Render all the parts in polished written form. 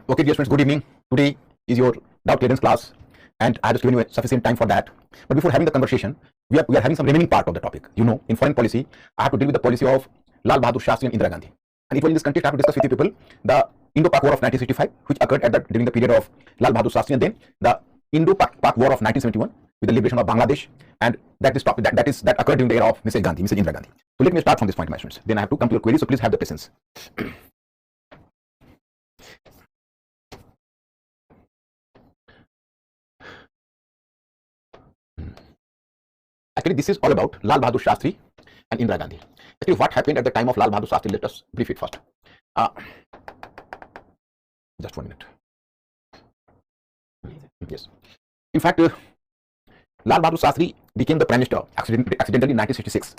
Okay, dear students, good evening. Today is your doubt clearance class, and I have just given you sufficient time for that. But before having the conversation, we are having some remaining part of the topic. You know, in foreign policy, I have to deal with the policy of Lal Bahadur Shastri and Indira Gandhi. And it was in this context I have to discuss with you people the Indo-Pak War of 1965, which occurred during the period of Lal Bahadur Shastri, and then the Indo-Pak War of 1971 with the liberation of Bangladesh, and that occurred during the era of Mrs. Indira Gandhi. So let me start from this point, my students. Then I have to come to your query. So please have the patience. Actually, this is all about Lal Bahadur Shastri and Indira Gandhi. Actually, what happened at the time of Lal Bahadur Shastri? Let us brief it first. Just 1 minute. Yes. In fact, Lal Bahadur Shastri became the Prime Minister accidentally in 1966.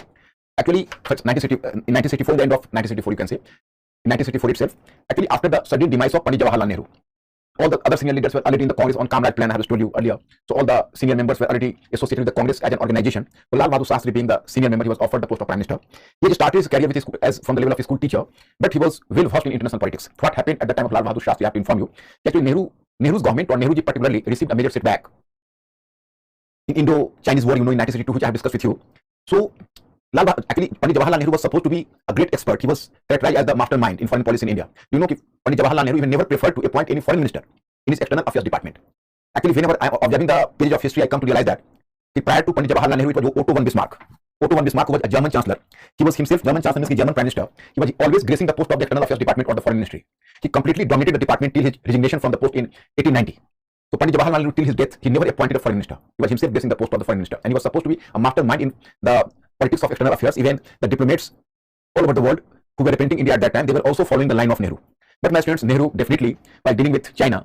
Actually, in 1964, the end of 1964, you can say, in 1964 itself, actually after the sudden demise of Pandit Jawaharlal Nehru. All the other senior leaders were already in the Congress on Comrade plan, I have told you earlier. So all the senior members were already associated with the Congress as an organization. So Lal Bahadur Shastri, being the senior member, he was offered the post of Prime Minister. He started his career with from the level of a school teacher, but he was well versed in international politics. What happened at the time of Lal Bahadur Shastri, I have to inform you. Actually, Nehru's government, or Nehruji particularly, received a major setback in Indo-Chinese War, you know, in 1962, which I have discussed with you. So actually, Pandit Jawaharlal Nehru was supposed to be a great expert. He was characterized as the mastermind in foreign policy in India. You know, Pandit Jawaharlal Nehru even never preferred to appoint any foreign minister in his external affairs department. Actually, whenever I am observing the pages of history, I come to realize that prior to Pandit Jawaharlal Nehru, it was Otto von Bismarck. Otto von Bismarck was a German chancellor. He was himself German chancellor, means German prime minister. He was always gracing the post of the external affairs department or the foreign ministry. He completely dominated the department till his resignation from the post in 1890. So Pandit Jawaharlal Nehru, till his death, he never appointed a foreign minister. He was himself gracing the post of the foreign minister, and he was supposed to be a mastermind in the politics of external affairs. Even the diplomats all over the world who were representing India at that time, they were also following the line of Nehru. But my students, Nehru definitely, while dealing with China,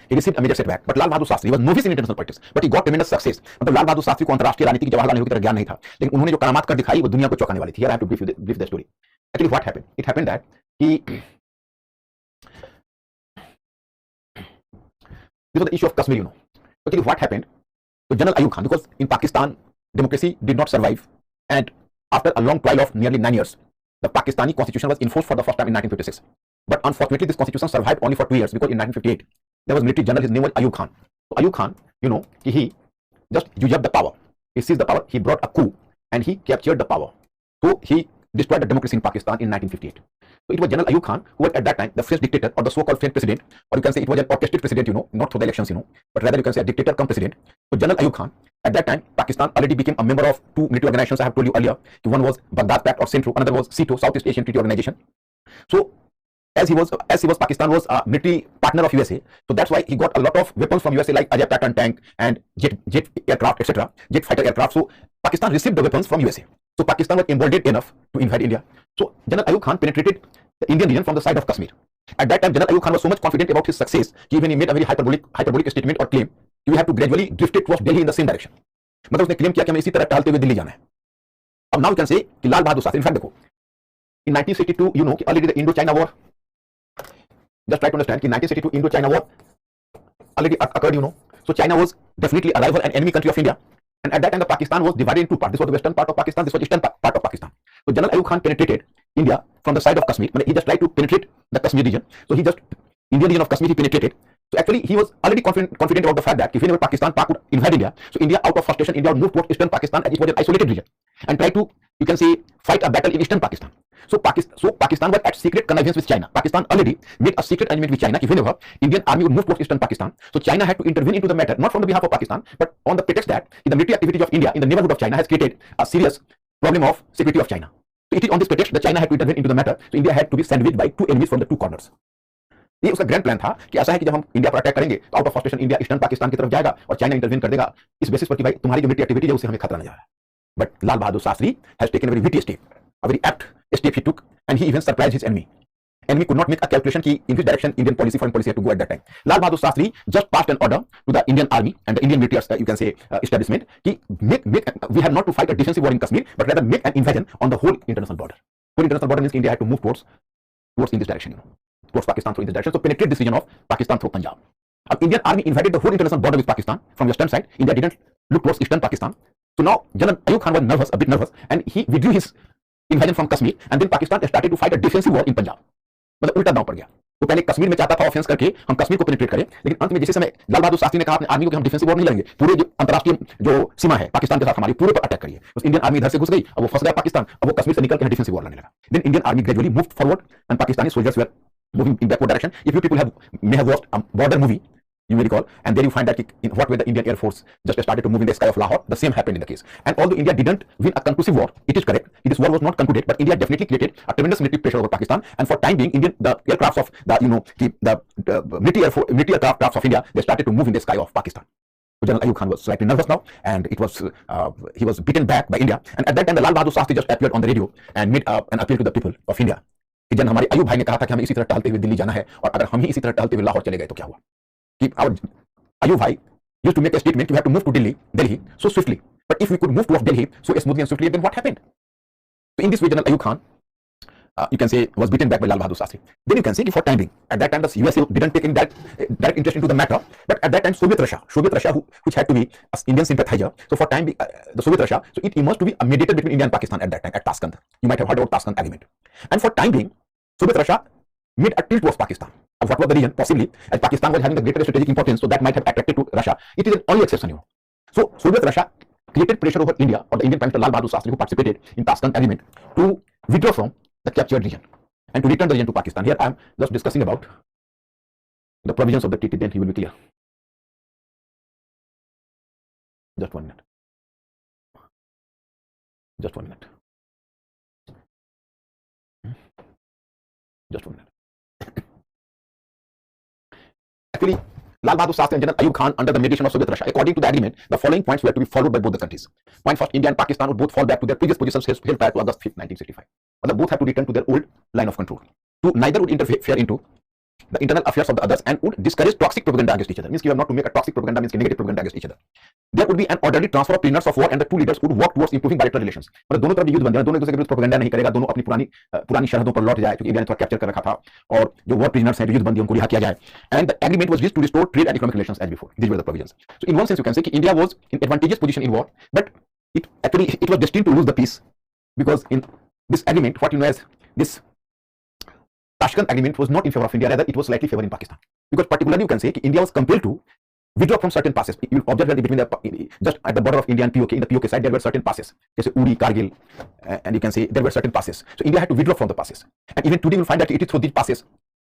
he received a major setback. But Lal Bahadur Shastri was novice in international politics, but he got tremendous success. मतलब लाल बहादुर शास्त्री को अंतर्राष्ट्रीय राजनीति की जवाहरलाल नेहरू की तरह ज्ञान नहीं था, लेकिन उन्होंने जो करामात कर दिखाई वो दुनिया को चौंकाने वाली थी. Here I have to brief the story. Actually, what happened? It happened that this was the issue of Kashmir, you know. Actually, what happened? So General Ayub Khan, because in Pakistan democracy did not survive, and after a long trial of nearly 9 years, the Pakistani constitution was enforced for the first time in 1956. But unfortunately, this constitution survived only for 2 years, because in 1958 there was military general. His name was Ayub Khan. So Ayub Khan, you know, he just usurped the power. He seized the power. He brought a coup, and he captured the power. So he destroyed the democracy in Pakistan in 1958. So it was General Ayub Khan who was at that time the French dictator, or the so-called French president, or you can say it was an orchestrated president, you know, not through the elections, you know, but rather you can say a dictator come president. So General Ayub Khan, at that time, Pakistan already became a member of 2 military organizations. I have told you earlier. One was Baghdad Pact or CENTRO, another was SEATO, Southeast Asian Treaty Organization. So as he was, Pakistan was a military partner of USA. So that's why he got a lot of weapons from USA, like Ajay Patton tank and jet aircraft, etc., jet fighter aircraft. So Pakistan received the weapons from USA. So Pakistan was emboldened enough to invade India. So General Ayub Khan penetrated the Indian region from the side of Kashmir. At that time, General Ayub Khan was so much confident about his success, even he made a very hyperbolic statement or claim, we have to gradually drift it towards Delhi in the same direction. मतलब उसने claim किया कि हमें इसी तरह टहलते हुए दिल्ली जाना है. अब now you can say कि लाल बहादुर शास्त्री, in fact देखो, in 1962, you know, already the Indo-China War, just try to understand कि 1962 Indo-China War already occurred, you know. So China was definitely a rival and enemy country of India, and at that time the Pakistan was divided into 2 parts. This was the western part of Pakistan, this was the eastern part of Pakistan. So General Ayub Khan penetrated India from the side of Kashmir. He just tried to penetrate the Kashmir region. So he just Indian region of Kashmir he penetrated. So actually he was already confident about the fact that if whenever Pakistan would invade India, so India out of frustration, India would move towards eastern Pakistan, as it was an isolated region, and try to, you can say, fight a battle in eastern Pakistan. So Pakistan was at secret connivance with China. Pakistan already made a secret arrangement with China. If whenever Indian army would move towards eastern Pakistan, so China had to intervene into the matter, not from the behalf of Pakistan, but on the pretext that the military activity of India in the neighborhood of China has created a serious problem of security of China. So it is on this pretext that China had to intervene into the matter. So India had to be sandwiched by 2 enemies from the 2 corners. ये उसका grand plan था कि ऐसा है कि जब हम India पर अटैक करेंगे तो out of frustration India eastern Pakistan की तरफ जाएगा और चाइना इंटरवेन कर देगा इस बेसिस पर कि भाई तुम्हारी जो मिलिट्री एक्टिविटी है उससे हमें खतरा नजर आ रहा है. But Lal Bahadur Shastri has taken a very witty step, a very apt step he took, and he even surprised his enemy. Enemy could not make a calculation कि in which direction Indian policy, foreign policy had to go at that time. Lal Bahadur Shastri just passed an order to the Indian army and the Indian military, you can say, establishment, कि we have not to fight a defensive war in Kashmir, but rather make an invasion on the whole international border. Whole international border means India had to move towards in this direction, you know, towards Pakistan through in this direction. So penetrate this region of Pakistan through Punjab. Indian army invaded the whole international border with Pakistan from western side. India didn't look towards eastern Pakistan. So now General Ayub Khan was a bit nervous, and he withdrew his invasion from Kashmir, and then Pakistan started to fight a defensive war in Punjab. मतलब उल्टा दांव पड़ गया. तो पहले कश्मीर में चाहता था ऑफेंस करके हम कश्मीर को पेनिट्रेट करें, लेकिन अंत में जैसे समय लाल बहादुर शास्त्री ने कहा अपने आर्मी को कि हम डिफेंसिव वॉर नहीं लड़ेंगे, पूरे जो अंतर्राष्ट्रीय जो सीमा है पाकिस्तान के साथ हमारी पूरे पर अटैक करिए। उस इंडियन आर्मी इधर से घुस गई, अब वो फंस गया पाकिस्तान, अब वो कश्मीर से निकल के डिफेंसिव वॉर लड़ने लगा। Then Indian army gradually moved forward and Pakistani soldiers were moving in backward direction. If you people may have watched a border movie, you may recall, and there you find that in what way the Indian Air Force just started to move in the sky of Lahore. The same happened in the case. And although India didn't win a conclusive war, it is correct, this war was not concluded, but India definitely created a tremendous military pressure over Pakistan. And for time being, the aircrafts of the military aircrafts of India, they started to move in the sky of Pakistan. So General Ayub Khan was slightly nervous now, and he was beaten back by India. And at that time, the Lal Bahadur Shastri just appeared on the radio and made an appeal to the people of India. कि जन हमारे अयूब भाई ने कहा था कि हमें इसी तरह टहलते हुए दिल्ली जाना है, और अगर हम ही इसी तरह टहलते हुए लाहौर चले गए तो क्या हुआ। कि अयूब भाई used to make a statement, you have to move to Delhi so swiftly, but if we could move towards Delhi so smoothly and swiftly, then what happened? So in this way, General Ayub Khan, you can say, was beaten back by Lal Bahadur Shastri. Then you can say for time being, at that time the USA didn't take in direct interest into the matter, but at that time Soviet Russia, which had to be an Indian sympathizer, so for time being, the Soviet Russia, so it emerged to be a mediator between India and Pakistan at that time at Tashkent. You might have heard about Tashkent agreement. And for time being, Soviet Russia made a tilt towards Pakistan. What was the reason? Possibly, as Pakistan was having the greater strategic importance, so that might have attracted to Russia. It is an only exception, So Soviet Russia created pressure over India, or the Indian Prime Minister Lal Bahadur Shastri, who participated in Tashkent agreement, to withdraw from the captured region and to return the region to Pakistan. Here I am just discussing about the provisions of the treaty, then he will be clear. Just 1 minute. Just 1 minute. Just 1 minute. Actually, Lal Bahadur Shastri and General Ayub Khan, under the mediation of Soviet Russia, according to the agreement, the following points were to be followed by both the countries. Point first, India and Pakistan would both fall back to their previous positions held prior to August 5th, 1965. But both have to return to their old line of control. Two, neither would interfere into the internal affairs of the others and would discourage toxic propaganda against each other. Means you have not to make a toxic propaganda, means negative propaganda against each other. There would be an orderly transfer of prisoners of war, and the two leaders would work towards improving bilateral relations. मतलब दोनों तरफ युद्ध बन जाए, दोनों एक दूसरे के विरुद्ध प्रोपेगेंडा नहीं करेगा, दोनों अपनी पुरानी सरहदों पर लौट जाए, क्योंकि इंडिया ने थोड़ा कैप्चर कर रखा था, और जो वॉर प्रिजनर्स हैं, जो युद्ध बंदी, उनको रिहा किया जाए. And the agreement was used to restore trade and economic relations as before. These were the provisions. So in one sense, you can say that India was in advantageous position in war, but it was destined to lose the peace, because in this agreement, what you know as this Tashkent agreement was not in favor of India, rather it was slightly favoring Pakistan. Because particularly you can say that India was compelled to withdraw from certain passes. You will observe that between just at the border of India and POK, in the POK side, there were certain passes. Say Uri, Kargil, and you can say there were certain passes. So India had to withdraw from the passes. And even today you will find that it is through these passes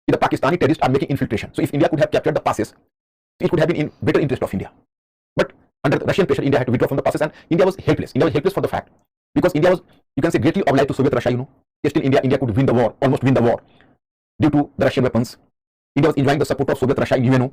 the Pakistani terrorists are making infiltration. So if India could have captured the passes, it could have been in better interest of India. But under the Russian pressure, India had to withdraw from the passes, and India was helpless. India was helpless for the fact, because India was, you can say, greatly obliged to Soviet Russia, Still India could win the war, almost win the war, due to the Russian weapons. India was enjoying the support of Soviet Russia in UNO.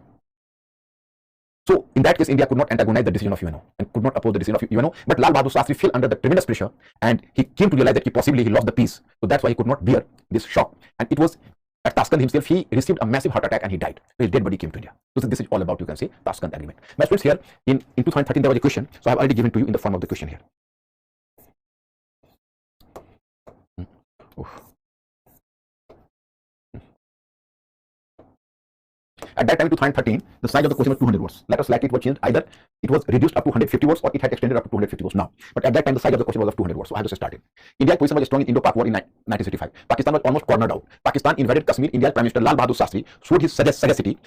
So in that case, India could not antagonize the decision of UNO and could not oppose the decision of UNO. But Lal Bahadur Shastri fell under the tremendous pressure, and he came to realize that possibly he lost the peace. So that's why he could not bear this shock. And it was at Tashkent himself, he received a massive heart attack and he died. So his dead body came to India. So this is all about, you can say, Tashkent agreement. My friends, here in 2013 there was a question. So I have already given to you in the form of the question here. At that time, in 2013, the size of the question was 200 words. Let us likely it was changed. Either it was reduced up to 150 words or it had extended up to 250 words now. But at that time, the size of the question was of 200 words. So I have just started. India's position was strong in Indo-Pak war in 1965. Pakistan was almost cornered out. Pakistan invaded Kashmir. India's Prime Minister Lal Bahadur Shastri showed his sagacity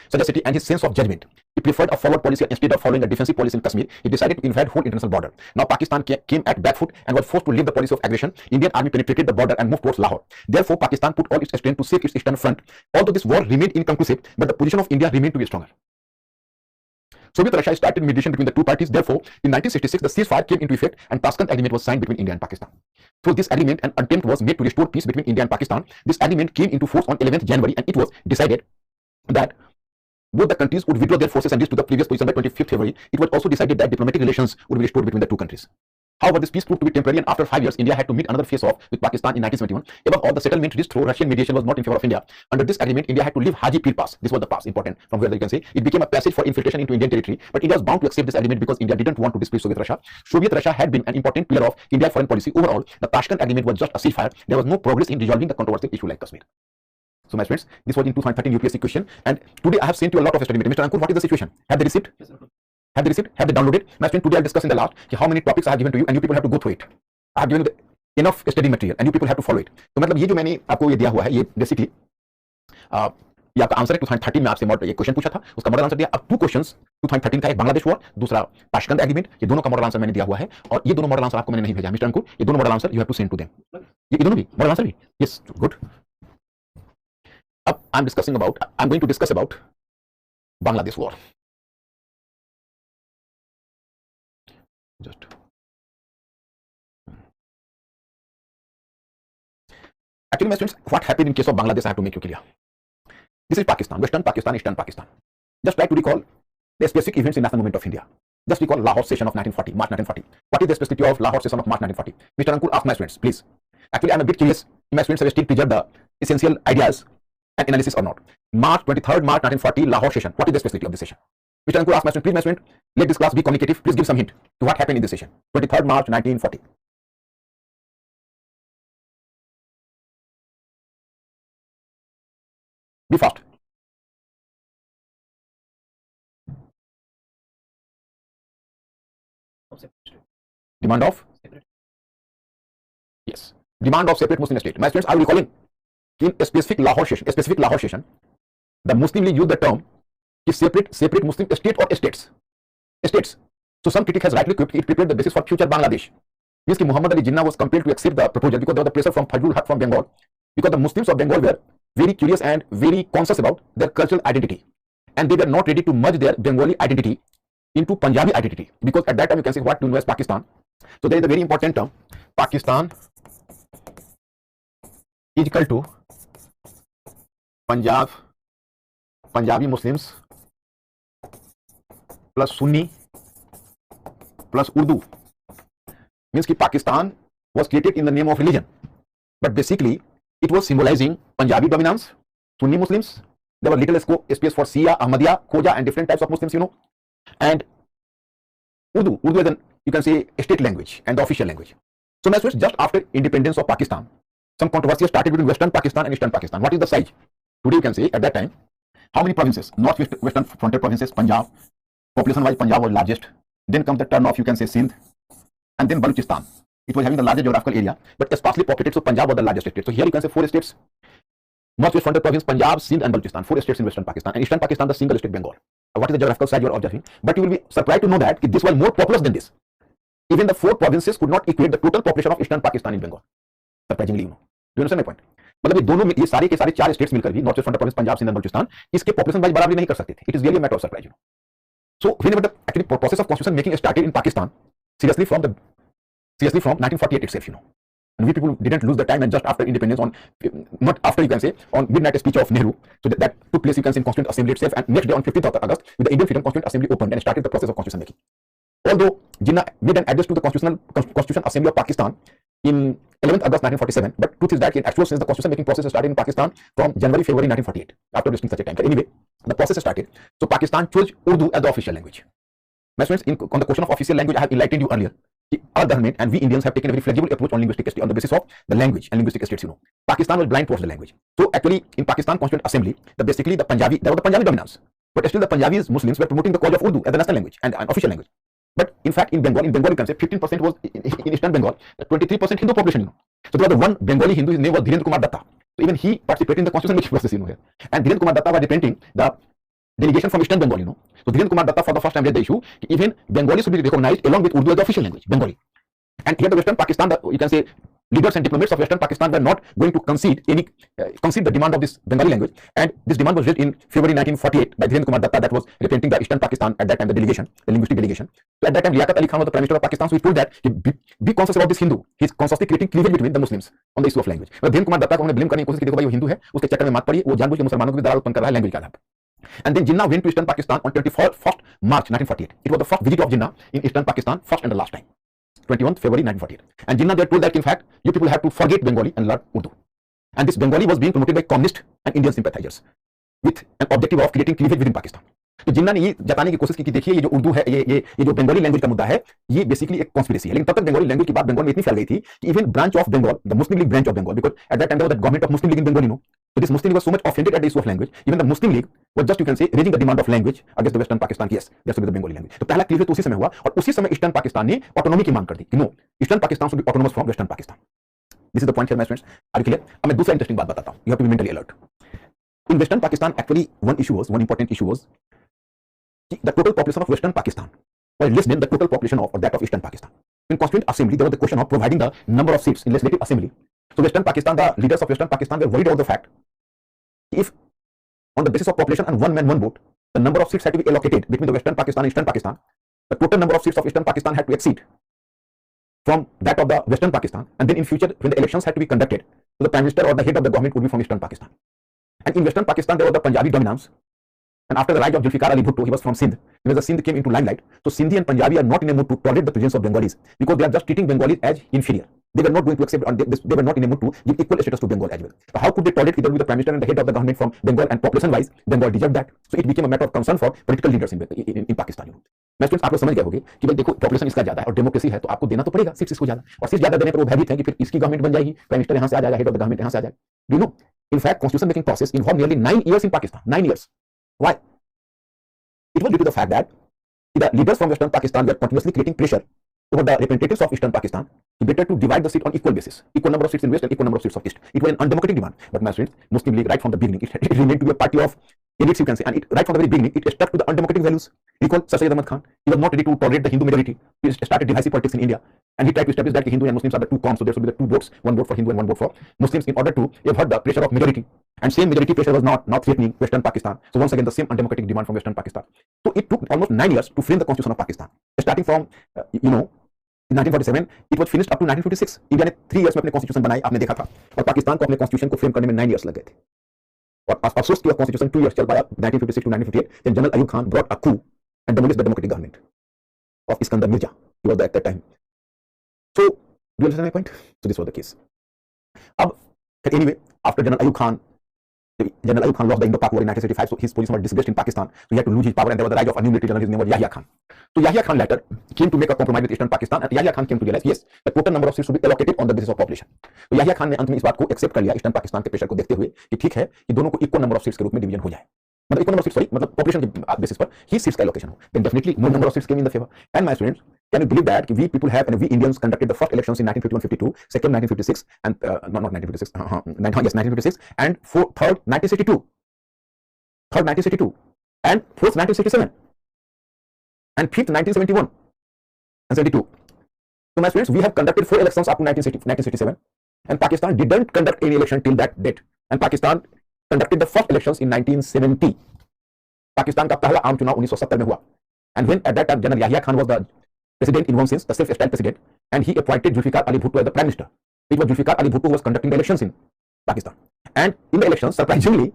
and his sense of judgment. He preferred a forward policy instead of following a defensive policy in Kashmir. He decided to invade whole international border. Now Pakistan came at back foot and was forced to leave the policy of aggression. Indian army penetrated the border and moved towards Lahore. Therefore, Pakistan put all its strength to save its eastern front. Although this war remained inconclusive, but the position of India remained to be stronger. Soviet Russia started mediation between the two parties. Therefore, in 1966, the ceasefire came into effect and Tashkent agreement was signed between India and Pakistan. Through this agreement, an attempt was made to restore peace between India and Pakistan. This agreement came into force on 11th January, and it was decided that both the countries would withdraw their forces and reach to the previous position by 25th February. It was also decided that diplomatic relations would be restored between the two countries. However, this peace proved to be temporary, and after 5 years, India had to meet another face-off with Pakistan in 1971. Above all, the settlement reached through Russian mediation was not in favor of India. Under this agreement, India had to leave Haji Pir Pass. This was the pass, important, from where you can say it became a passage for infiltration into Indian territory. But India was bound to accept this agreement because India didn't want to displease Soviet Russia. Soviet Russia had been an important pillar of India's foreign policy. Overall, the Tashkent agreement was just a ceasefire. There was no progress in resolving the controversial issue like Kashmir. So, my friends, this was in 2013 UPSC question, and today I have sent you a lot of study material. Mr. Ankur, what is the situation? Have they received? Yes, sir. Have they received? Have they downloaded? My friend, today I'll discuss in the last how many topics I have given to you, and you people have to go through it. I have given you enough study material, and you people have to follow it. So, मतलब ये जो मैंने आपको ये दिया हुआ है, ये basically ये आपका आंसर है। 2013 में आपसे एक क्वेश्चन पूछा था, उसका मॉडल आंसर दिया। अब 2 क्वेश्चंस 2013 का, एक बांग्लादेश वॉर, दूसरा ताशकंद एग्रीमेंट, ये दोनों का मॉडल आंसर मैंने दिया हुआ है। और ये दोनों मॉडल आंसर आपको मैंने नहीं भेजा मिस्टर अंकुर, ये दोनों model answer you have to send to them. ये दोनों भी मॉडल आंसर भी, यस, गुड। अब I am going to discuss about Bangladesh war. Just actually my students, what happened in case of Bangladesh, I have to make you clear. This is Pakistan, Western Pakistan, Eastern Pakistan. Just try to recall the specific events in national movement of India. Just recall Lahore session of 1940, March 1940. What is the specificity of Lahore session of March 1940? Mr. Ankur, ask my students, please. Actually, I am a bit curious if my students have still preserved the essential ideas and analysis or not. March 23rd, March 1940, Lahore session. What is the specificity of this session? Mr. Ankur, ask my students, please, my student, let this class be communicative. Please give some hint to what happened in this session. 23rd March 1940. Be fast. Demand of? Yes. Demand of separate Muslim state. My students, are you recalling? In a specific Lahore session, the Muslim League used the term separate Muslim state or states. So some critic has rightly quipped it prepared the basis for future Bangladesh. Means Muhammad Ali Jinnah was compelled to accept the proposal because there was the pressure from Fajrul Haq from Bengal, because the Muslims of Bengal were very curious and very conscious about their cultural identity, and they were not ready to merge their Bengali identity into Punjabi identity, because at that time you can say what to know as Pakistan. So there is a very important term, Pakistan is equal to Punjabi Muslims plus Sunni plus Urdu. Means कि Pakistan was created in the name of religion, but basically it was symbolizing Punjabi dominance, Sunni Muslims. There was little space for Shia, Ahmadiyya, Khoja, and different types of Muslims, you know. And Urdu is an, you can say, a state language and the official language. So my students, just after independence of Pakistan, some controversy started between Western Pakistan and Eastern Pakistan. What is the size? Today you can say, at that time, how many provinces? Northwestern frontier provinces, Punjab. Population-wise, Punjab was largest. Then comes the turn of, you can say, Sindh, and then Balochistan. It was having the largest geographical area, but sparsely populated, so Punjab was the largest state. So here you can say 4 states. Northwest frontier province, Punjab, Sindh, and Balochistan. 4 states in Western Pakistan. And Eastern Pakistan, the single state Bengal. What is the geographical size you are observing? But you will be surprised to know that this was more populous than this. Even the 4 provinces could not equate the total population of Eastern Pakistan in Bengal. Surprisingly, you know. Do you understand my point? मतलब ये दोनों में, ये सारे के सारे 4 states मिलकर भी, north west frontier province, Punjab, Sindh, Balochistan, इसके पॉपुलेशन वाइज बराबरी नहीं कर सकते थे. It is really a matter of surprise, you know. So whenever the actually process of constitution making started in Pakistan, seriously from 1948 itself, you know, and we people didn't lose the time, and just after independence, on not after, you can say, on midnight speech of Nehru, so that took place, you can say, in Constituent Assembly itself, and next day on 15th of August, with the Indian Freedom Constituent Assembly opened and started the process of constitution making. Although Jinnah made an address to the Constitution Assembly of Pakistan in 11th August 1947, but truth is that in actual sense the constitution making process started in Pakistan from February 1948, after listing such a time. But anyway, the process started. So Pakistan chose Urdu as the official language. My friends, on the question of official language, I have enlightened you earlier. Our government and we Indians have taken a very flexible approach on linguistic study on the basis of the language and linguistic states, you know. Pakistan was blind towards the language. So actually in Pakistan Constituent Assembly, basically the Punjabi, there was the Punjabi dominance, but still the Punjabis Muslims were promoting the cause of Urdu as the national language and official language. But in fact, in Bengal you can say 15% was in Eastern Bengal, 23% Hindu population, you know. So there was the one Bengali Hindu, his name was Dhirendra Kumar Datta. So even he participated in the constitution making process, you know, here. And Dhirendra Kumar Datta was representing the delegation from Eastern Bengal, you know. So Dhirendra Kumar Datta for the first time raised the issue, even Bengali should be recognized along with Urdu as the official language, Bengali. And here the Western Pakistan, you can say, leaders and diplomats of Western Pakistan were not going to concede the demand of this Bengali language, and this demand was raised in February 1948 by Dhirendra Kumar Datta, that was representing the Eastern Pakistan at that time, the delegation, the linguistic delegation. So at that time, Liaquat Ali Khan was the Prime Minister of Pakistan, so he told that be conscious about this Hindu. He is constantly creating cleavage between the Muslims on the issue of language. But Dhirendra Kumar Datta को हमने blame करने की कोशिश की, देखो भाई वो हिंदू है, उसके चक्कर में मात पड़ी, वो जानबूझ के मुसलमानों को भी दरार उत्पन्न कर रहा है लैंग्वेज का आधार पर. And then Jinnah went to Eastern Pakistan on 21st March 1948. It was the first visit of Jinnah in Eastern Pakistan, first and the last time. 21st February 1948. And Jinnah there told that in fact you people have to forget Bengali and learn Urdu. And this Bengali was being promoted by communist and Indian sympathizers with an objective of creating cleavage within Pakistan. तो जिन्ना ने ये जताने की कोशिश की कि देखिए ये जो उर्दू है, ये जो बंगाली लैंग्वेज का मुद्दा है, ये बेसिकली एक कॉन्स्पिरेसी है. लेकिन तब तक बंगाली लैंग्वेज की बात बंगाल में इतनी फैल गई थी कि even branch of Bengal, the Muslim league branch of Bengal, because at that time there was the government of Muslim league in Bengal, you know. So this Muslim League was so much offended at the issue of language. Even the Muslim League was just, you can say, raising the demand of language against the Western Pakistan. Yes, there should be the Bengali language. तो पहला cleavage तो उसी समय हुआ, और उसी समय eastern Pakistan ने ऑटोनॉमी की मांग कर दी कि no, eastern Pakistan should be autonomous from western Pakistan. This is the point here my friends. Are you clear? अब मैं दूसरा इंटरेस्टिंग बात बताता हूं. You have to be mentally alert. In Western Pakistan, actually, one important issue was the total population of Western Pakistan was less than the total population of or that of Eastern Pakistan. In Constituent Assembly, there was the question of providing the number of seats in Legislative Assembly. So Western Pakistan, the leaders of Western Pakistan were worried about the fact if on the basis of population and one man, one vote, the number of seats had to be allocated between the Western Pakistan and Eastern Pakistan, the total number of seats of Eastern Pakistan had to exceed from that of the Western Pakistan, and then in future, when the elections had to be conducted, so the Prime Minister or the head of the government would be from Eastern Pakistan. And in Western Pakistan, there was the Punjabi dominance. And after the rise of Zulfikar Ali Bhutto, he was from Sindh. When the Sindh came into limelight, so Sindhi and Punjabi are not in a mood to tolerate the presence of Bengalis because they are just treating Bengalis as inferior. They were not going to accept, they were not in a mood to give equal status to Bengal as well. So how could they tolerate either with the Prime Minister and the head of the government from Bengal, and population-wise, Bengal deserved that. So it became a matter of concern for political leaders in Pakistan. मैं students आप लोग समझ गए होंगे कि भाई देखो population इसका ज्यादा है और डेमोक्रेसी है तो आपको देना तो पड़ेगा सीट्स इसको ज्यादा, और सीट्स ज्यादा देने पर वो भयभीत है कि फिर इसकी गवर्नमेंट बन जाएगी, प्राइम मिनिस्टर यहाँ से आ जाएगा, हेड ऑफ द गवर्नमेंट यहाँ से आ जाएगा. Do know in fact constitution making process involved nearly 9 years in Pakistan. 9 years. Why? It was due to the fact that the leaders from Western Pakistan were continuously creating pressure over the representatives of Eastern Pakistan to better to divide the seat on equal basis, equal number of seats in West and equal number of seats of East. It was an undemocratic demand, but my friends, Muslim League right from the beginning, it remained to be a party of elites, you can say, and right from the very beginning, it stuck to the undemocratic values. Recall Sir Syed Ahmad Khan, he was not ready to tolerate the Hindu majority. He started divisive politics in India, and he tried to establish that Hindu and Muslims are the two comms, so there should be the two votes, one vote for Hindu and one vote for Muslims, in order to avert the pressure of majority. And same majority pressure was not threatening Western Pakistan. So once again, the same undemocratic demand from Western Pakistan. So it took almost 9 years to frame the constitution of Pakistan, starting from in 1947, it was finished up to 1956. India ने 3 years में अपने constitution बनाई, आपने देखा था, और पाकिस्तान को अपने कॉन्स्टिट्यूशन को फ्रेम करने में 9 years लग गए थे. और अफसोस किया कॉन्स्टिट्यूशन 2 years चल पाया, 1956 to 1958, then General Ayub Khan brought a coup and demolished the democratic government of Iskandar Mirza. He was there at that time. So, do you understand my point? So this was the case. Anyway, after General Ayub Khan lost the Indo-Pak war in 1975, so his position was disgraced in Pakistan. So he had to lose his power, and there was the rise of a new military general. His name was Yahya Khan. So Yahya Khan later came to make a compromise with Eastern Pakistan, and Yahya Khan came to realize, yes, the total number of seats should be allocated on the basis of population. तो Yahya Khan ने अंत में इस बात को accept कर लिया eastern Pakistan के प्रेशर को देखते हुए कि ठीक है कि दोनों को इक्वल नंबर ऑफ सीट्स के रूप में डिवीजन हो जाए, मतलब equal number of seats, sorry, मतलब पॉपुलेशन के बेसिस पर ही सीट्स का एलोकेशन हो. Then definitely more number of seats came in the favour. And my students, can you believe that we people have, and we Indians conducted the first elections in 1951-52, second 1956, and not 1956, yes, 1956, and third 1962. Third 1962, and fourth 1967, and fifth 1971 and 72. So my students, we have conducted 4 elections up to 1967, and Pakistan didn't conduct any election till that date. And Pakistan conducted the first elections in 1970. Pakistan का पहला आम चुनाव 1970 में हुआ. And when at that time General Yahya Khan was the president in one sense, the self-styled president, and he appointed Zulfikar Ali Bhutto as the prime minister. It was Zulfikar Ali Bhutto who was conducting the elections in Pakistan. And in the elections, surprisingly,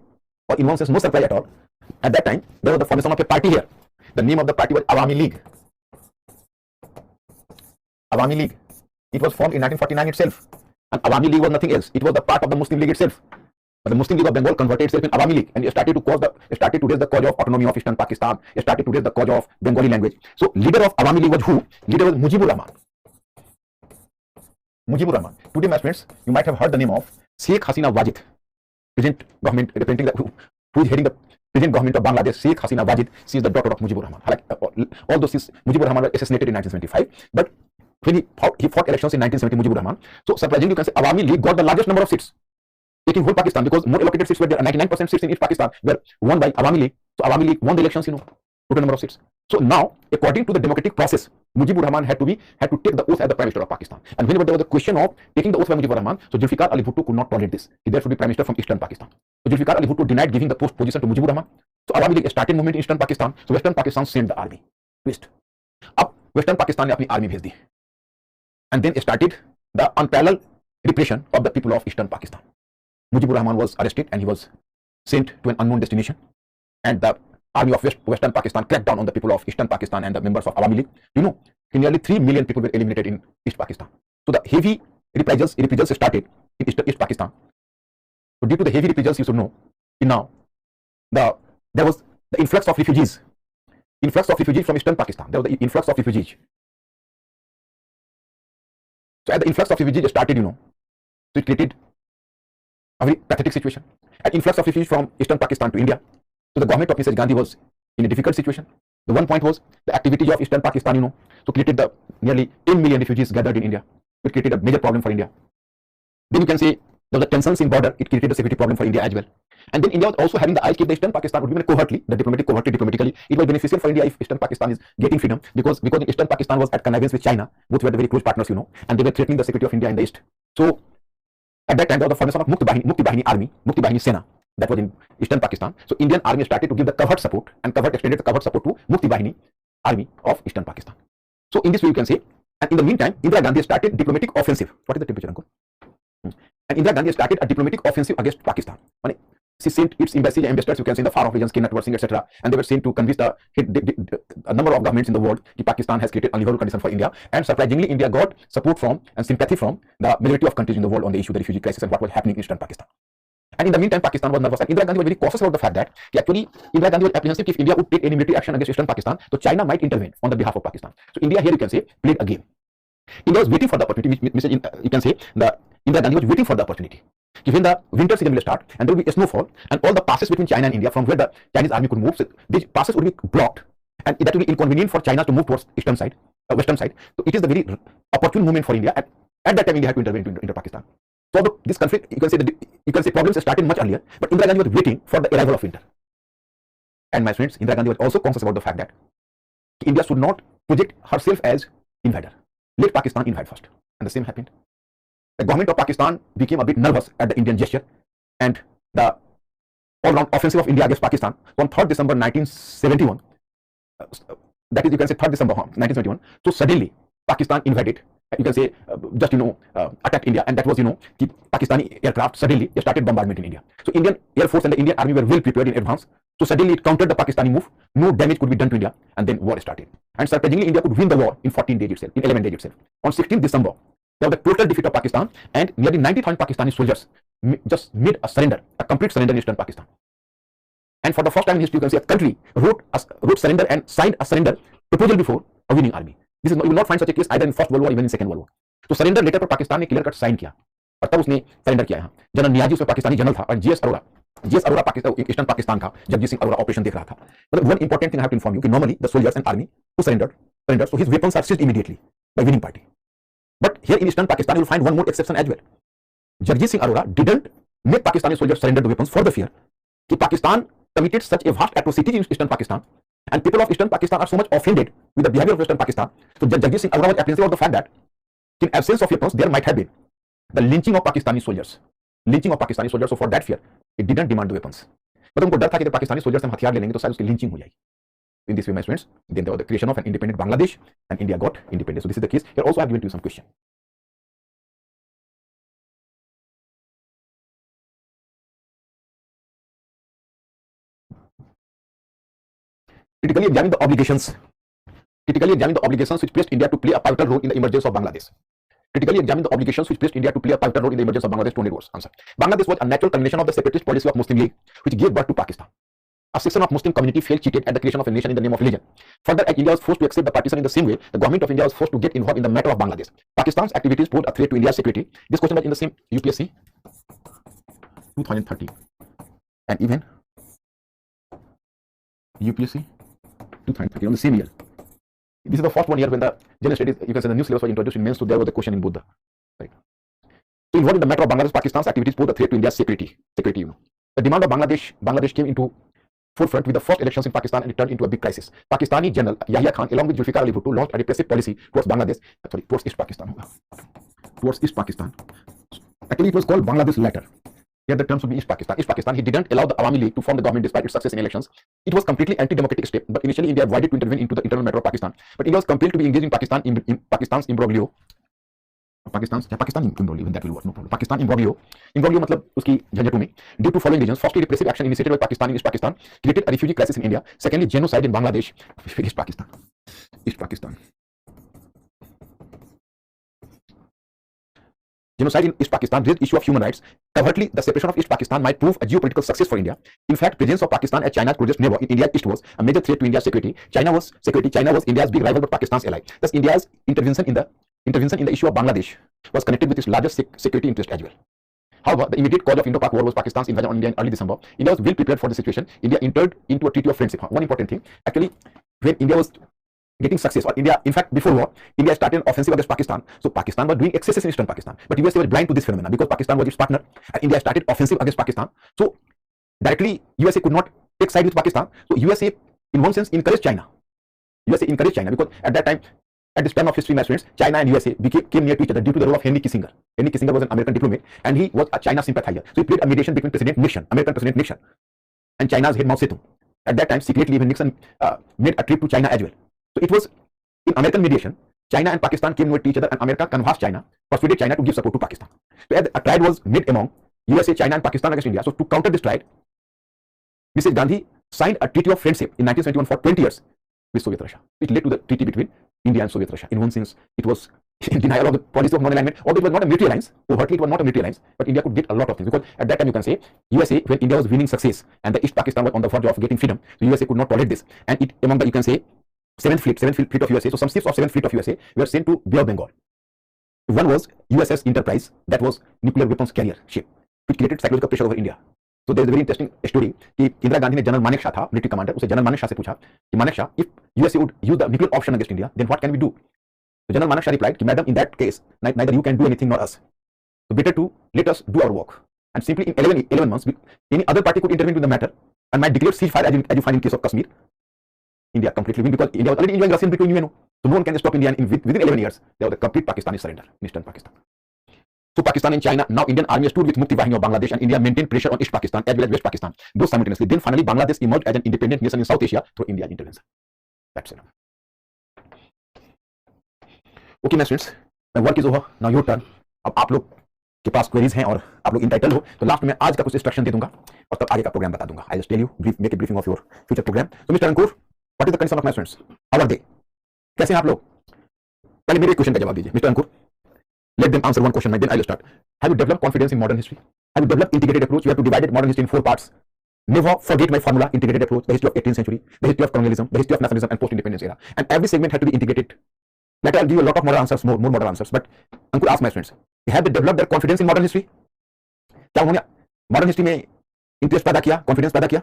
or in one sense, no surprise at all, at that time, there was the formation of a party here. The name of the party was Awami League. Awami League. It was formed in 1949 itself. And Awami League was nothing else. It was the part of the Muslim League itself. But the Muslim League of Bengal converted itself in Awami League, and it started to raise the cause of autonomy of Eastern Pakistan. It started to raise the cause of Bengali language. So leader of Awami League was who? Leader was Mujibur Rahman. Mujibur Rahman. Today, my friends, you might have heard the name of Sheikh Hasina Wajid, present government representing who is heading the present government of Bangladesh. Sheikh Hasina Wajid. She is the daughter of Mujibur Rahman. Although Mujibur Rahman was assassinated in 1975, but when he fought elections in 1970, Mujibur Rahman. So surprisingly, you can say Awami League got the largest number of seats, taking whole Pakistan, because more allocated seats were there. 99% seats in East Pakistan were won by Awami League. So Awami League won the elections, total number of seats. So now, according to the democratic process, Mujibur Rahman had to take the oath as the Prime Minister of Pakistan. And whenever there was a question of taking the oath by Mujibur Rahman, so Zulfikar Ali Bhutto could not tolerate this. There should be Prime Minister from Eastern Pakistan. So Zulfikar Ali Bhutto denied giving the position to Mujibur Rahman. So Awami League started movement in Eastern Pakistan. So Western Pakistan sent the army. Twist. अब Western Pakistan ने अपनी army भेज दी. And then started the unparalleled repression of the people of Eastern Pakistan. Mujibur Rahman was arrested and he was sent to an unknown destination. And the army of Western Pakistan cracked down on the people of Eastern Pakistan and the members of Awami League. Nearly 3 million people were eliminated in East Pakistan. So the heavy reprisals started in East Pakistan. So due to the heavy reprisals, you should know, now there was the influx of refugees from Eastern Pakistan. There was the influx of refugees. So as the influx of refugees started, so it created a very pathetic situation. An influx of refugees from Eastern Pakistan to India. So the government of Mr. Gandhi was in a difficult situation. The one point was the activity of Eastern Pakistan, so created the nearly 10 million refugees gathered in India. It created a major problem for India. Then you can say There was the tensions in border, it created a security problem for India as well. And then India was also having the eyes keep the Eastern Pakistan would be covertly, the diplomatically, it was beneficial for India if Eastern Pakistan is getting freedom, because Eastern Pakistan was at connivance with China, both were the very close partners, and they were threatening the security of India in the East. So at that time there was the formation of Mukti Bahini army, Mukti Bahini Sena, that was in Eastern Pakistan. So Indian army started to give the covert support, and extended the covert support to Mukti Bahini army of Eastern Pakistan. So in this way you can say, and in the meantime, Indira Gandhi started diplomatic offensive. What is the temperature, uncle? And Indira Gandhi started a diplomatic offensive against Pakistan. She sent its embassy ambassadors, you can say, in the far off regions, Kinnat, Singh, etc. And they were sent to convince a number of governments in the world that Pakistan has created unlivable conditions for India. And surprisingly, India got support from and sympathy from the majority of countries in the world on the issue of the refugee crisis and what was happening in Eastern Pakistan. And in the meantime, Pakistan was nervous. And Indira Gandhi was very cautious about the fact that actually Indira Gandhi was apprehensive if India would take any military action against Eastern Pakistan, so China might intervene on the behalf of Pakistan. So India here, you can say, played a game. India was waiting for the opportunity. You can say the Indira Gandhi was waiting for the opportunity. When the winter season will start and there will be a snowfall, and all the passes between China and India from where the Chinese army could move, so these passes would be blocked, and that will be inconvenient for China to move towards western side. So it is the very opportune moment for India. At that time, India had to intervene into Pakistan. So this conflict, you can say problems started much earlier, but Indira Gandhi was waiting for the arrival of winter. And my friends, Indira Gandhi was also conscious about the fact that India should not project herself as invader. Let Pakistan invade first, and the same happened. The government of Pakistan became a bit nervous at the Indian gesture, and the all-round offensive of India against Pakistan on 3rd December 1971, that is, you can say 3rd December 1971, so suddenly Pakistan invaded, you can say, attacked India, and that was, the Pakistani aircraft suddenly they started bombardment in India. So Indian Air Force and the Indian Army were well prepared in advance, so suddenly it countered the Pakistani move, no damage could be done to India, and then war started. And surprisingly, India could win the war in 14 days itself, in 11 days itself. On 16th December, there was the total defeat of Pakistan, and nearly 90,000 Pakistani soldiers just made a surrender, a complete surrender in Eastern Pakistan. And for the first time in history, you can see a country wrote surrender and signed a surrender proposal before a winning army. This is, you will not find such a case either in First World War or even in Second World War. तो surrender letter पर पाकिस्तान ने clear cut sign किया, और तब उसने surrender किया। यहाँ general Niazi उसमें पाकिस्तानी जनरल था, और जीएस अरोड़ा पाकिस्तान ईस्टर्न पाकिस्तान था, जगजीत सिंह अरोड़ा ऑपरेशन देख रहा था। मतलब one important thing I have to inform you कि normally the soldiers and army who surrendered, so his weapons are seized immediately by winning party. But here in Eastern Pakistan, you will find one more exception as well. Jagjeet Singh Arora didn't make Pakistani soldiers surrender the weapons for the fear that Pakistan committed such a vast atrocity in Eastern Pakistan, and people of Eastern Pakistan are so much offended with the behavior of Western Pakistan. So Jagjeet Singh Arora was apprehensive of the fact that in absence of weapons, there might have been the lynching of Pakistani soldiers. So for that fear, it didn't demand the weapons. But उनको डर था कि Pakistani soldiers से हम हथियार ले लेंगे तो शायद उसकी लिंचिंग हो जाएगी. In this way, my friends, then there was the creation of an independent Bangladesh, and India got independence. So this is the case. Here also I have given to you some question. Critically examine the obligations which placed India to play a pivotal role in the emergence of Bangladesh. Critically examine the obligations which placed India to play a pivotal role in the emergence of Bangladesh. 200 words. Answer. Bangladesh was a natural culmination of the separatist policy of Muslim League, which gave birth to Pakistan. A section of Muslim community felt cheated at the creation of a nation in the name of religion. Further, as India was forced to accept the partition in the same way, the government of India was forced to get involved in the matter of Bangladesh. Pakistan's activities posed a threat to India's security. This question was in the same UPSC 2013 and even UPSC 2013 on the same year. This is the first one year when the general studies, you can say, the new syllabus was introduced in mains, so there was a question in both the right. So involved in the matter of Bangladesh, Pakistan's activities posed a threat to India's security. The demand of Bangladesh came into forefront with the first elections in Pakistan, and it turned into a big crisis. Pakistani General Yahya Khan, along with Zulfikar Ali Bhutto, launched a repressive policy towards East Pakistan. Actually, it was called Bangladesh later. Here the terms would be East Pakistan. East Pakistan, he didn't allow the Awami League to form the government despite its success in elections. It was completely anti-democratic step, but initially India avoided to intervene into the internal matter of Pakistan. But India was compelled to be engaged in Pakistan's imbroglio. Pakistan imbroglio, even that will work, no problem. Pakistan imbroglio मतलब उसकी झंझटों में, due to following reasons. Firstly, repressive action initiated by Pakistan in East Pakistan created a refugee crisis in India. Secondly, genocide in Bangladesh. East Pakistan. Genocide in East Pakistan raised issue of human rights. Covertly, the separation of East Pakistan might prove a geopolitical success for India. In fact, presence of Pakistan as China's closest neighbor in India's east was a major threat to India's security. China was India's big rival but Pakistan's ally. Thus, India's intervention in the issue of Bangladesh was connected with its largest security interest as well. However, the immediate cause of Indo-Pak war was Pakistan's invasion on India in early December. India was well prepared for the situation. India entered into a treaty of friendship. One important thing, actually, when India was getting success, or India, in fact, before war, India started an offensive against Pakistan. So Pakistan was doing excesses in eastern Pakistan, but USA was blind to this phenomenon because Pakistan was its partner, and India started offensive against Pakistan. So directly, USA could not take side with Pakistan. So USA, in one sense, encouraged China. USA encouraged China because at that time, at this time of history, my friends, China and USA came near to each other due to the role of Henry Kissinger. Henry Kissinger was an American diplomat, and he was a China sympathizer. So he played a mediation between President Nixon, American President Nixon, and China's head Mao Zedong. At that time, secretly, even Nixon made a trip to China as well. So it was in American mediation, China and Pakistan came near to each other, and America convinced China, persuaded China to give support to Pakistan. So a triad was made among USA, China, and Pakistan against India. So to counter this triad, Mrs. Gandhi signed a treaty of friendship in 1971 for 20 years with Soviet Russia, which led to the treaty between India and Soviet Russia. In one sense, it was in denial of the policy of non-alignment, although it was not a military alliance. Overtly, it was not a military alliance, but India could get a lot of things because at that time, you can say, USA, when India was winning success and the East Pakistan was on the verge of getting freedom, so USA could not tolerate this. And it, among the, you can say, seventh fleet of USA, so some ships of 7th fleet of USA were sent to Bay of Bengal. One was USS Enterprise, that was nuclear weapons carrier ship, which created psychological pressure over India. So there is a very interesting story कि इंदिरा गांधी ने general Manek Shah था military commander, उसे general Manek Shah से पूछा कि Manek Shah, if USA would use the nuclear option against India, then what can we do? So General Manek Shah replied कि madam, in that case neither you can do anything nor us, so better to let us do our work. And simply in 11 months any other party could intervene in the matter and might declare ceasefire, as you find in case of Kashmir. India completely win because India was already enjoying Russian between UNO, so no one can stop India. Within 11 years there was a complete Pakistani surrender in eastern Pakistan. So Pakistan and China, now Indian army stood with Mukti Wahini of Bangladesh, and India maintained pressure on East Pakistan as well as West Pakistan, both simultaneously. Then finally Bangladesh emerged as an independent nation in South Asia through India's intervention. That's enough. Okay my friends, my work is over. Now your turn. अब आप लोग के पास queries हैं और आप लोग entitle हो, तो लास्ट में आज का कुछ इंस्ट्रक्शन दे दूंगा और तब आगे का प्रोग्राम बता दूंगा. I just tell you make a briefing of your future programme. So mister Ankur, what is the condition of my students? How are they? कैसे हैं आप लोग? पहले मेरे क्वेश्चन का जवाब दीजिए mister Ankur. Let them answer one question, then I will start. Have you developed confidence in modern history? Have you developed integrated approach? You have to divide modern history in 4 parts. Never forget my formula: integrated approach, the history of 18th century, the history of colonialism, the history of nationalism, and post-independence era. And every segment had to be integrated. Later, I'll give you a lot of modern answers, more modern answers. But Ankur, ask my friends: have they developed their confidence in modern history? क्या उन्होंने modern history में interest पैदा किया, confidence पैदा किया?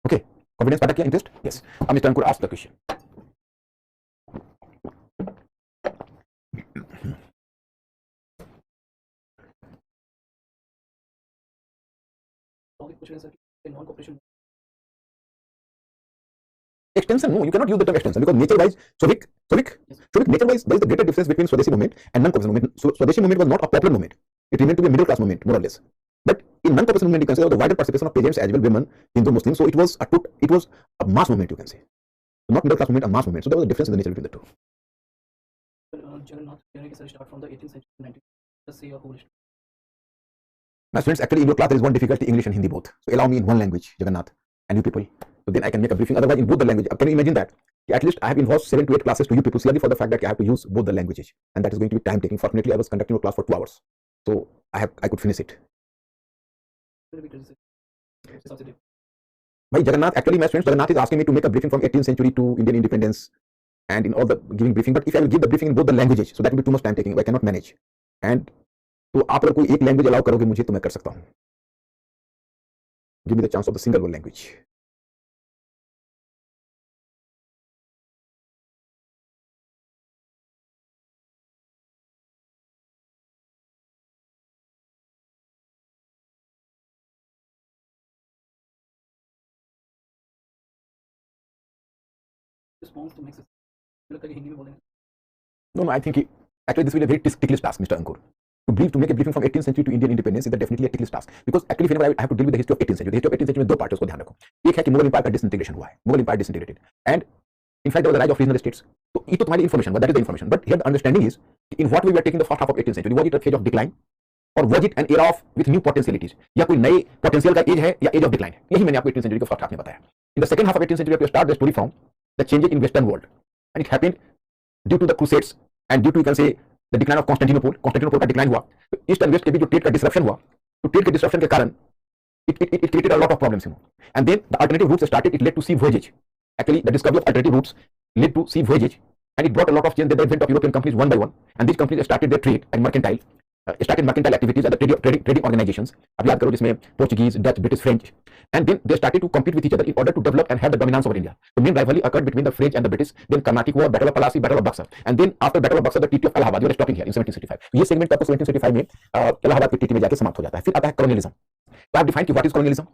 Okay, confidence पैदा किया, interest? Yes. अब mister Ankur ask the question. Extension, no, you cannot use the term extension because nature-wise, Sovic, nature-wise, there is the greater difference between Swadeshi movement and non-cooperation movement. So Swadeshi movement was not a popular movement; it remained to be a middle-class movement, more or less. But in non-cooperation movement, you can say the wider participation of peasants as well, women, Hindu, Muslims. So it was a mass movement, you can say, not middle-class movement, a mass movement. So there was a difference in the nature between the two. Jagannath, start from the 18th century to 19th. Just say your whole history. My friends, actually in your class there is one difficulty: English and Hindi both. So allow me in one language, Jagannath, and you people. So then I can make a briefing. Otherwise, in both the languages, can you imagine that? At least I have involved 7 to 8 classes to you people solely for the fact that I have to use both the languages, and that is going to be time taking. Fortunately, I was conducting a class for 2 hours, so I could finish it. By Jagannath, actually, my friends, Jagannath is asking me to make a briefing from 18th century to Indian independence, and in all the giving briefing. But if I will give the briefing in both the languages, so that will be too much time taking. I cannot manage. And तो आप अगर कोई एक language allow करोगे मुझे तो मैं कर सकता हूं. Give me the chance of the single one language. Response to mixes. Hindi में बोलेंगे. No, I think actually this will be a very ticklish task, Mr. Ankur. To make a briefing from 18th century to Indian independence is definitely a ticklish task, because actually whenever I have to deal with the history of 18th century, में 2 part है, उसको ध्यान रखो. एक है कि Mughal empire का disintegration हुआ है, Mughal empire disintegrated, and in fact there was the rise of regional states. So ये तो तुम्हारी information, but that is the information. But here the understanding is in what way we are taking the first half of 18th century. Was it a phase of decline or was it an era of with new potentialities? या कोई नए potential का as है या as of decline है? यही मैंने आपको 18th century के फर्स्ट हाफ में बताया. In the second half of 18th century we have to start the story from the changes in Western world, and it happened due to the Crusades and due to, you can say, the decline of Constantinople का decline हुआ. तो east and waste के बीच जो trade का disruption हुआ, तो trade के disruption के कारण it created a lot of problems, and then the alternative routes started. It led to sea voyages. Actually the discovery of alternative routes led to sea voyages, and it brought a lot of change. The advent of European companies one by one, and these companies started their trade and mercantile started mercantile activities at the trading organizations. अब याद करो जिसमें Portuguese, Dutch, British, French, and then they started to compete with each other in order to develop and have the dominance over India. The main rivalry occurred between the French and the British. Then Carnatic War, Battle of Plassey, Battle of Buxar, and then after Battle of Buxar, the Treaty of Allahabad. You are stopping here in 1765. ये segment आपको 1765 में इलाहाबाद की treaty में जाके समाप्त हो जाता है. फिर आता है colonialism. तो आप define कि what is colonialism?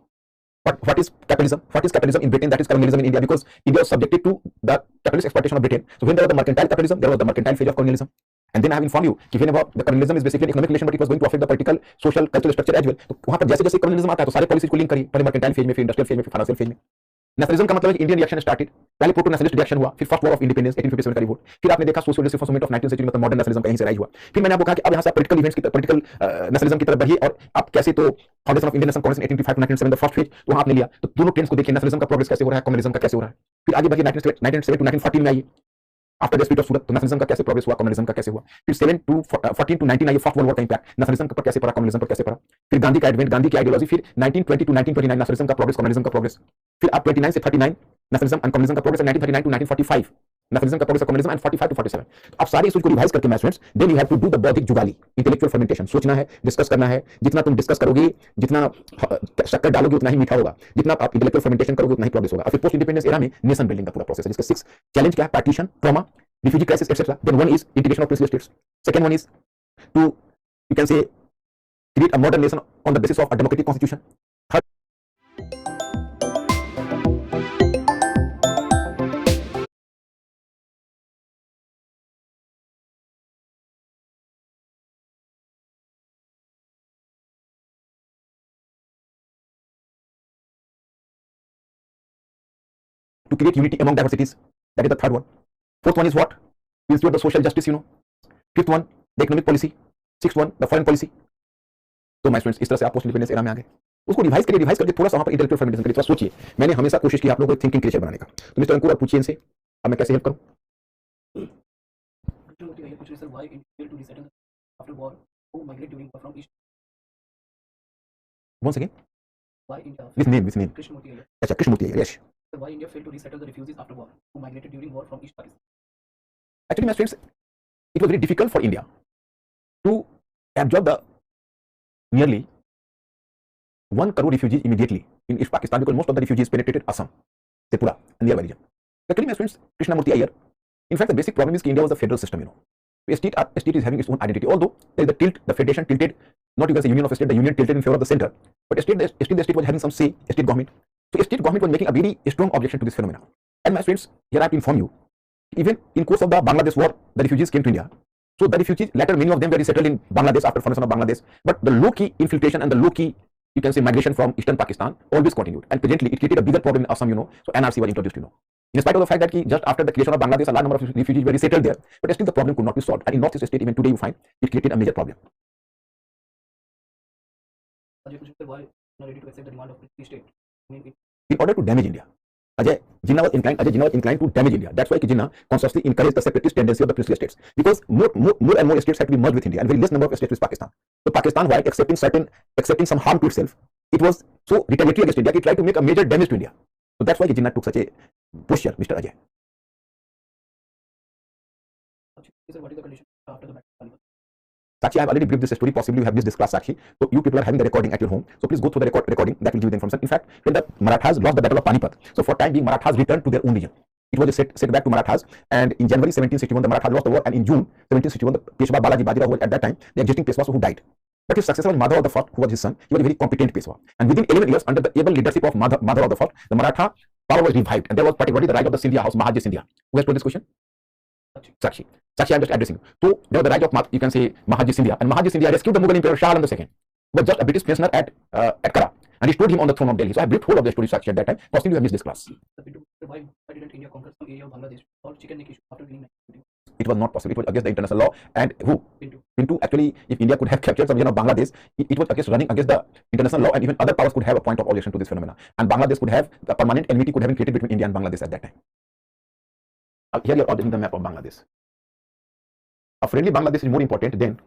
What is capitalism? What is capitalism in Britain? That is colonialism in India, because India was subjected to the capitalist exploitation of Britain. So when there was the mercantile capitalism, there was the mercantile phase of colonialism. And then I have informed you कि whenever the colonialism is basically an economic relation, but it was going to affect the political, social, cultural structure as well. तो वहां पर जैसे जैसे colonialism आता है तो सारे पॉलिसीज को लिंक करिए, पहले mercantile phase में, फिर industrial phase में, फिर financial phase में. नेशनलिज्म का मतलब है कि इंडियन रिएक्शन स्टार्टेड. पहले प्रोटो नेशनलिस्ट रिएक्शन हुआ, फिर फर्स्ट वॉर ऑफ इंडिपेंडेंस 1857 का रिवोल्ट, फिर आपने देखा सोशलिस्ट रिफॉर्मेंट ऑफ 19th सेंचुरी, मतलब मॉडर्न नेशनलिज्म कहीं से राइज हुआ. फिर मैंने आपको कहा कि अब यहां से पॉलिटिकल इवेंट्स की तरफ, पॉलिटिकल नेशनलिज्म की तरफ बढ़िए, और आप कैसे तो foundation of Indian National Congress 1885 to 1907 the first phase, तो वहां आपने लिया. तो दोनों ट्रेंड्स को देखिए, नेशनलिज्म का प्रोग्रेस कैसे हो रहा है, कम्युनिज्म का कैसे हो रहा है. फिर आगे बढ़िए 1907 टू 1914 में आइए, आफ्टर द स्प्लिट ऑफ सूरत, तो नेशनलिज्म का कैसे प्रोग्रेस हुआ, कम्युनिज्म का कैसे हुआ. फिर 7 टू 14 टू 19 आइए, फर्स्ट वर्ल्ड वॉर का इंपैक्ट नेशनलिज्म पर कैसे पड़ा, कम्युनिज्म पर कैसे पड़ा. फिर गांधी का एडवेंट, गांधी की आइडियोलॉजी. फिर 1920 टू 1929 नेशनलिज्म का प्रोग्रेस, कम्युनिज्म का प्रोग्रेस. फिर आप 29 से 39 नेशनलिज्म एंड कम्युनिज्म का प्रोग्रेस, 1939 टू 1945 नेशनलिज्म का प्रोग्रेस, कम्युनिज्म, एंड 45 टू 47. तो आप सारी इशूज को रिवाइज करके students, then you have to do the बौद्धिक जुगाली, इंटेलेक्चुअल फर्मेंटेशन. सोचना है, डिस्कस करना है. जितना तुम डिस्कस करोगे, जितना शक्कर डालोगे उतना ही मीठा होगा. जितना आप इंटेलेक्चुअल फर्मेंटेशन करोगे उतना ही प्रोग्रेस होगा. फिर पोस्ट इंडिपेंडेंस एरा में नेशन बिल्डिंग का पूरा प्रोसेस है, जिसके 6 चैलेंज क्या है, partition, trauma, refugee crisis, etc. Then one is integration of princely states. Second one is to, you can say, create a modern nation on the basis of a democratic constitution. Third, to create unity among diversities. That is the third one. Fourth one is what? To ensure the social justice, you know. Fifth one, the economic policy. Sixth one, the foreign policy. तो my students, इस तरह से आप post independence era में आ गए. उसको revise करके थोड़ा सा वहां पर इंटेलेक्चुअल फर्मेंटेशन करिए, थोड़ा सोचिए. मैंने हमेशा कोशिश की आप लोगों को थिंकिंग क्रिएचर बनाने का. तो मिस्टर अंकुर, आप पूछिए इनसे, अब मैं कैसे हेल्प करूं. Sir, why India failed to resettle after war, who migrate during war from east? Once again, Why India? with name. Krishnamurti Iyer. अच्छा, Krishnamurti Iyer. Yes. Sir, why India failed to resettle the refugees after war, who migrated during war from East Pakistan? Actually, my friends, it was very difficult for India to absorb the nearly 1 crore refugees immediately in East Pakistan, because most of the refugees penetrated Assam, Tripura, and nearby region. Actually, my friends, Krishnamurti Iyer, in fact, the basic problem is that India was a federal system, you know. A state is having its own identity, although there is the tilt, the federation tilted, not you can say union of a state, the union tilted in favor of the center, but still the state was having some say, a state government. So state government was making a very strong objection to this phenomenon. And my friends, here I have to inform you, even in course of the Bangladesh war, the refugees came to India. So the refugees, later many of them were resettled in Bangladesh after formation of Bangladesh, but the low-key infiltration and the low-key, you can say, migration from eastern Pakistan always continued. And presently, it created a bigger problem in Assam, you know. So NRC was introduced, you know. In spite of the fact that just after the creation of Bangladesh, a large number of refugees were resettled there, but still the problem could not be solved. And in Northeast state, even today, you find it created a major problem. Ajay Kushner, sir, why not ready to accept the demand of the state? I mean, In order to damage India, Ajay Jinnah was inclined to damage India. That's why Jinnah consciously encouraged the separatist tendency of the princely states, because more and more states had to be merged with India, and very less number of states with Pakistan. So Pakistan, while accepting some harm to itself, it was so retaliatory against India, it tried to make a major damage to India. So that's why Jinnah took such a posture, Mr. Ajay. sir, what is the condition after the Battle of Panipat? Sakshi, I have already briefed this story. Possibly you have missed this class, Sakshi. So you people are having the recording at your home. So please go through the recording. That will give you the information. In fact, when the Marathas lost the Battle of Panipat, so for time being, Marathas returned to their own region. It was a setback to Marathas. And in January 1761, the Marathas lost the war. And in June 1761, the Peshwa Balaji Bajirao was at that time the existing Peshwa who died. But his successor was Madhav the First, who was his son. He was a very competent Peshwa. And within 11 years, under the able leadership of Madhav the First, the Maratha power was revived. And there was particularly the rise of the Scindia house, Mahaji Scindia. Who has told this question? Sakshi. Sakshi, I am just addressing you. So there was the rise of, you can say, Mahaji Scindia. And Mahaji Scindia rescued the Mughal Emperor Shah Alam II. He was just a British prisoner at Kara. And he stood him on the throne of Delhi. So I briefed whole of the story, Sakshi, at that time. Possibly you have missed this class. Why didn't India conquer some area of Bangladesh or chicken neck issue after winning 1920? It was not possible. It was against the international law. And who? Pintu. Actually, if India could have captured some region of Bangladesh, it was running against the international law, and even other powers could have a point of objection to this phenomena. And Bangladesh could have, a permanent enmity could have been created between India and Bangladesh at that time. Here you are ordering the map of Bangladesh. A friendly Bangladesh is more important than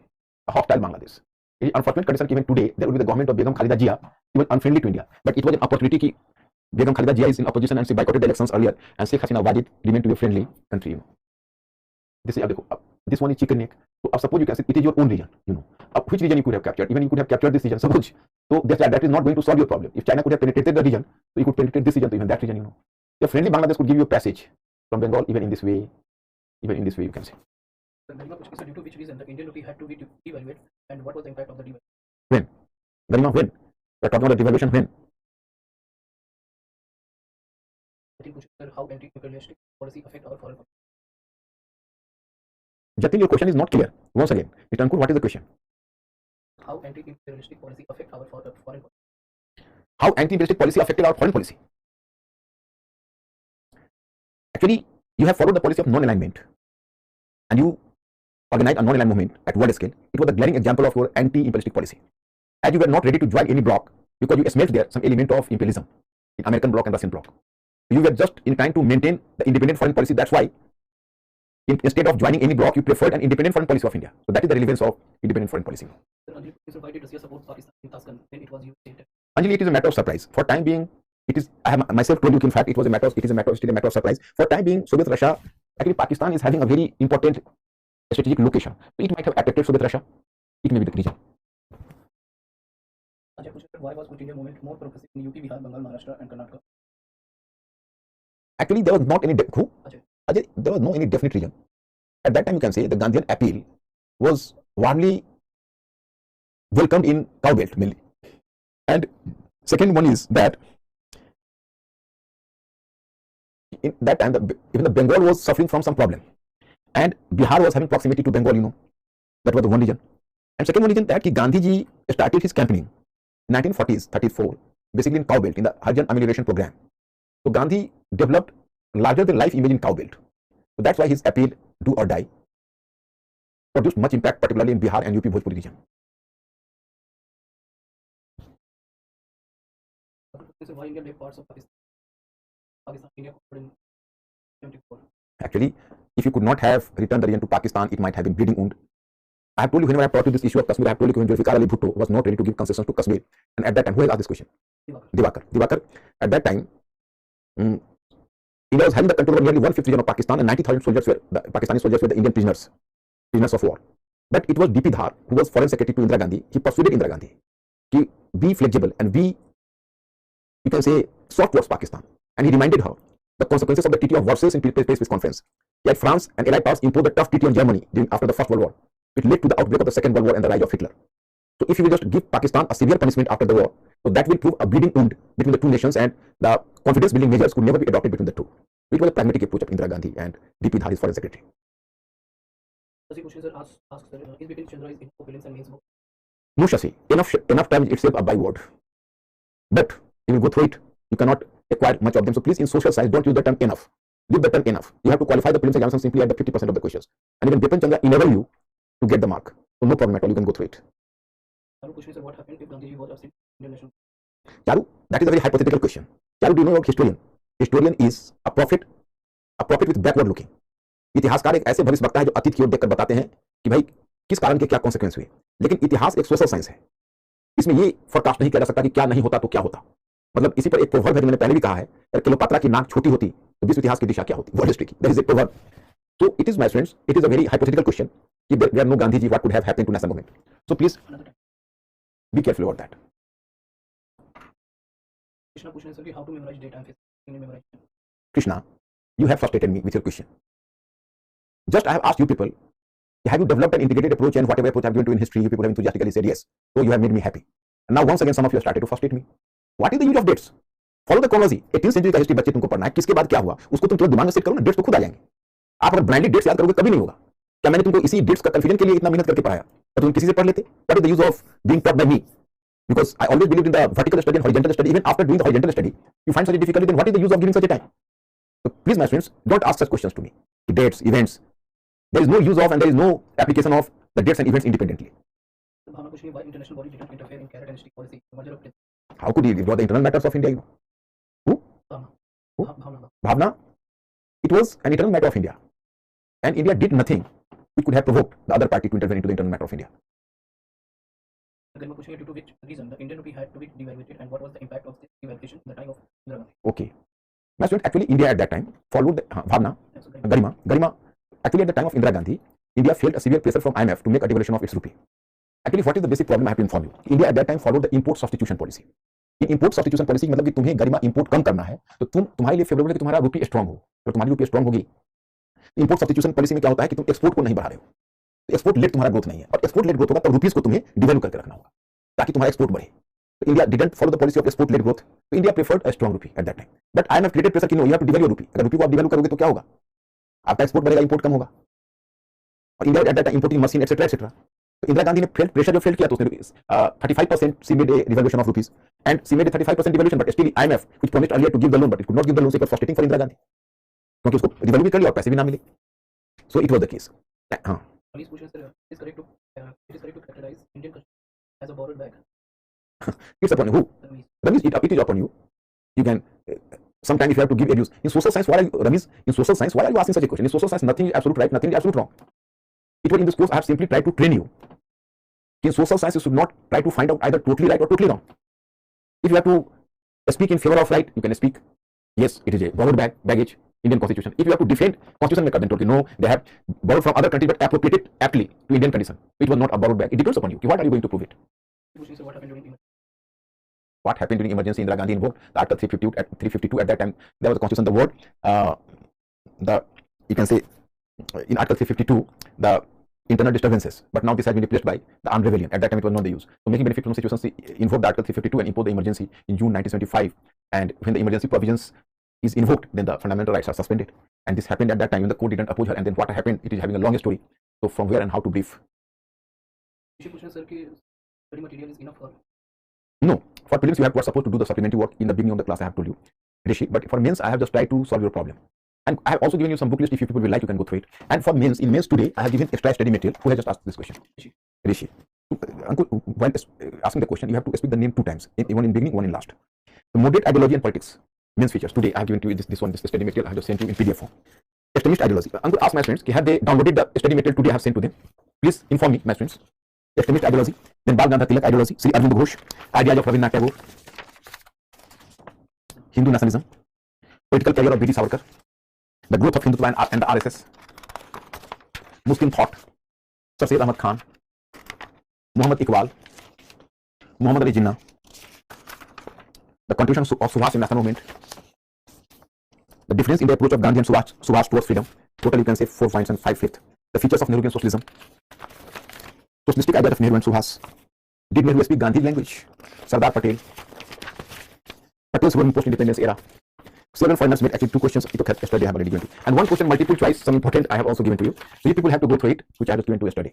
a hostile Bangladesh. In unfortunate condition given today, there will be the government of Begum Khalida Jia. It was unfriendly to India, but it was an opportunity ki Begum Khalida Jia is in opposition and she boycotted the elections earlier, and Sheikh Hasina Wajid remained to be a friendly country. You know. This one is chicken neck. So suppose you can say it is your own region, which region you could have captured, even you could have captured this region, suppose. So that is not going to solve your problem. If China could have penetrated the region, so you could penetrate this region to even that region. Your friendly Bangladesh could give you a passage from Bengal, even in this way you can say. So due to which reason the Indian rupee had to be devalued, and what was the impact of the devaluation? When? Garima, when? We're talking about the devaluation when? I think sir, how anti-imperialistic policy affect our foreign policy? Jatin, your question is not clear. Once again, Mr. Ankur, what is the question? How anti-imperialistic policy affect our foreign policy? How anti-imperialistic policy affected our foreign policy? Actually, you have followed the policy of non-alignment, and you organized a non-aligned movement at world scale. It was a glaring example of your anti-imperialistic policy. As you were not ready to join any bloc because you smelled there some element of imperialism in American bloc and Russian bloc. You were just inclined to maintain the independent foreign policy. That's why, instead of joining any bloc, you preferred an independent foreign policy of India. So that is the relevance of independent foreign policy. So why did Russia support Pakistan in Tashkent when it was used? Anjali, it is a matter of surprise. For time being, it is. I have myself told you, in fact, it is a matter of surprise. For time being, Soviet Russia, actually Pakistan is having a very important strategic location. So it might have attracted Soviet Russia. It may be the reason. Why was Quit India movement more progressive in UP, Bihar, Bengal, Maharashtra, and Karnataka? Actually, there was not any Ajay, there was no any definite reason. At that time, you can say the Gandhian appeal was warmly welcomed in Cow Belt mainly. And second one is that in that time, even the Bengal was suffering from some problem, and Bihar was having proximity to Bengal. That was the one reason. And second one reason that Gandhi ji started his campaigning in 1940s, 34, basically in Cow Belt in the Harijan amelioration program. So Gandhi developed larger than life image in Cow Belt. So that's why his appeal, do or die, produced much impact, particularly in Bihar and UP Bhojpuri region. So why India left parts of Pakistan, India in 74? Actually, if you could not have returned the region to Pakistan, it might have been bleeding wound. I have told you whenever I brought you this issue of Kashmir, I have told you when Zulfikar Ali Bhutto was not ready to give concessions to Kashmir. And at that time, who has asked this question? Divakar. At that time, India was having the control of nearly 1/5 region of Pakistan, and 90,000 soldiers were the Pakistani soldiers were the Indian prisoners of war. But it was DP Dhar, who was foreign secretary to Indira Gandhi. He persuaded Indira Gandhi to be flexible and be, you can say, soft towards Pakistan. And he reminded her the consequences of the Treaty of Versailles in Peace Conference. Yet France and Allied powers imposed a tough treaty on Germany after the First World War. It led to the outbreak of the Second World War and the rise of Hitler. So if you will just give Pakistan a severe punishment after the war, so that will prove a bleeding wound between the two nations, and the confidence building measures could never be adopted between the two. It was a pragmatic approach of Indira Gandhi and DP Dhar, his foreign secretary. The question sir asks is between Chandra is info films and means book. No, Shashi, enough time itself a byword. But if you go through it, you cannot acquire much of them. So please, in social science, don't use the term enough. Leave the term enough. You have to qualify the prelims examination simply at the 50% of the questions. And even Bipan Chandra enable you to get the mark. So no problem at all, you can go through it. Charu question sir, what happened if Gandhiji was absent international? Charu, that is a very hypothetical question. Charu, do you know about historian? Historian is a prophet with backward looking. इतिहासकार एक ऐसे भविष्य वक्ता है जो अतीत की ओर देखकर बताते हैं कि भाई किस कारण के क्या कॉन्सिक्वेंस हुए. लेकिन इतिहास एक सोशल साइंस है. इसमें ये फोरकास्ट नहीं किया जा सकता कि क्या नहीं होता तो क्या होता. मतलब इसी पर एक प्रोवर्ब है, मैंने पहले भी कहा है, क्लियोपात्रा की नाक छोटी होती तो विश्व इतिहास की दिशा क्या होती. वर्ल्ड हिस्ट्री की. That is a proverb. So it is, my friends, it is a very hypothetical question. If there are no Gandhiji, what could have happened to national movement? So please be careful about that. Krishna question sir, how to memorize data and memorization? Krishna, you have frustrated me with your question. Just I have asked you people, have you developed an integrated approach, and whatever approach I have given to in history, you people have enthusiastically said yes. So you have made me happy. And now once again some of you have started to frustrate me. What is the use of dates? Follow the chronology. 18th century का history बच्चे तुमको पढ़ना है, किसके बाद क्या हुआ उसको तुम तुरंत दिमाग में सेट करो ना, डेट्स तो खुद आ जाएंगे. आप अगर ब्लाइंडली डेट्स याद करोगे कभी नहीं होगा. क्या मैंने तुमको इसी डेट्स का कंफ्यूजन के लिए इतना मेहनत करके पढ़ाया? तो तुम किसी से पढ़ लेते? What is the use of being taught by me? Because I always believed in the vertical study and horizontal study. Even after doing the horizontal study, you find such a difficulty, then what is the use of giving such a time? So please, my friends, don't ask such questions to me. Dates, events. There is no use of and there is no application of the dates and events independently. Bhavna question, why international body didn't interfere in carrot and stick policy? How could he withdraw the internal matters of India? Who? Bhavna. It was an internal matter of India. And India did nothing which could have provoked the other party to intervene into the internal matter of India. Again, my question is, due to which reason the Indian rupee had to be devaluated, and what was the impact of this devaluation in the time of Indira Gandhi? Okay. My friend, actually India at that time followed the, Bhavna, Garima. Actually at the time of Indira Gandhi, India felt a severe pressure from IMF to make a devaluation of its rupee. Actually, what is the basic problem I have to inform you? India at that time followed the import substitution policy. In import substitution policy मतलब कि तुम्हें गरिमा import कम करना है, तो तुम्हारे लिए favourable है कि तुम्हारा रुपी स्ट्रांग हो। तो तुम्हारी रुपी स्ट्रांग होगी, इंपोर्ट सब्स्टिट्यूशन पॉलिसी में क्या होता है कि तुम एक्सपोर्ट को नहीं बढ़ा रहे हो, तो एक्सपोर्ट लेट तुम्हारा ग्रोथ नहीं है, और एक्सपोर्ट लेट ग्रोथ होगा तो रुपीज को तुम्हें डिवेल्यू करके रखना होगा ताकि तुम्हारा एक्सपोर्ट बढ़े। तो India didn't follow the policy of export led growth, तो India preferred a strong rupee at that time. But I have created pressure कि no, you have to devalue rupee. अगर रुपी को आप डिवेल्यू करोगे तो क्या होगा, आपका एक्सपोर्ट बढ़ेगा, इंपोर्ट कम होगा, और India at that time importing machine etcetera etcetera. तो इंदिरा गांधी ने प्रेशर जो फेल किया तो उसने 35% she made a devaluation of rupees and she made 35% devaluation, but still IMF which promised earlier to give the loan but it could not give the loan, so it was frustrating for Indira Gandhi, क्योंकि उसको devalue भी कर लिया और पैसे भी ना मिले। सो इट वाज द केस। हां, These questions are, is correct to it is correct to characterize Indian culture as a borrowed bag. it's upon who? Ramesh. Ramesh, it is upon you. You can sometimes if you have to give abuse in social science. Why are you, Ramesh, in social science, why are you asking such a question? In social science, nothing is absolute right, nothing is absolute wrong. It was in this course I have simply tried to train you. In social science, you should not try to find out either totally right or totally wrong. If you have to speak in favor of right, you can speak, yes, it is a borrowed baggage, Indian constitution. If you have to defend constitution maker, then no, they have borrowed from other countries but appropriated aptly to Indian condition. It was not a borrowed bag. It depends upon you. What are you going to prove it? Question is, what happened during emergency? What happened during emergency? Indira Gandhi invoked the Article 352 at that time. There was a constitution. The word, you can say in Article 352, the internal disturbances, but now this has been replaced by the armed rebellion. At that time, it was not the use. So, making benefit from situations, he invoked the Article 352 and imposed the emergency in June 1975. And when the emergency provisions is invoked, then the fundamental rights are suspended. And this happened at that time when the court didn't oppose her. And then what happened? It is having a long story. So, from where and how to brief? Question, sir, कि study material is enough for? No. For prelims, you were supposed to do the supplementary work in the beginning of the class. I have told you, Rishi. But for mains, I have just tried to solve your problem. And I have also given you some book list. If you people will like, you can go through it. And for mains, in mains today, I have given extra study material. Who has just asked this question? Rishi. Uncle, while asking the question, you have to speak the name 2 times. One in beginning, one in last. The moderate ideology and politics. Mains features. Today, I have given to you this study material. I have just sent you in PDF form. Extremist ideology. Uncle, ask my friends, have they downloaded the study material today I have sent to them? Please inform me, my friends. Extremist ideology. Then Bal Gandhar Tilak ideology. Sri Arvind Ghosh. Ideas of Rabindranath Tagore. Hindu nationalism. Political career of B.D. Savarkar. The growth of Hindutva and the RSS. Muslim thought. Sir Syed Ahmad Khan. Muhammad Iqbal. Muhammad Ali Jinnah. The contribution of Subhash in national movement. The difference in the approach of Gandhi and Subhash towards freedom. Total you can say 4 points and 5/5. The features of Nehruvian socialism. Socialistic idea of Nehru and Subhash. Did Nehru speak Gandhi's language? Sardar Patel. Patel's role in post-independence era. 7 foreigners made actually 2 questions. Yesterday I have already given to you. And 1 question multiple choice, some important I have also given to you. So you people have to go through it, which I have given to you yesterday.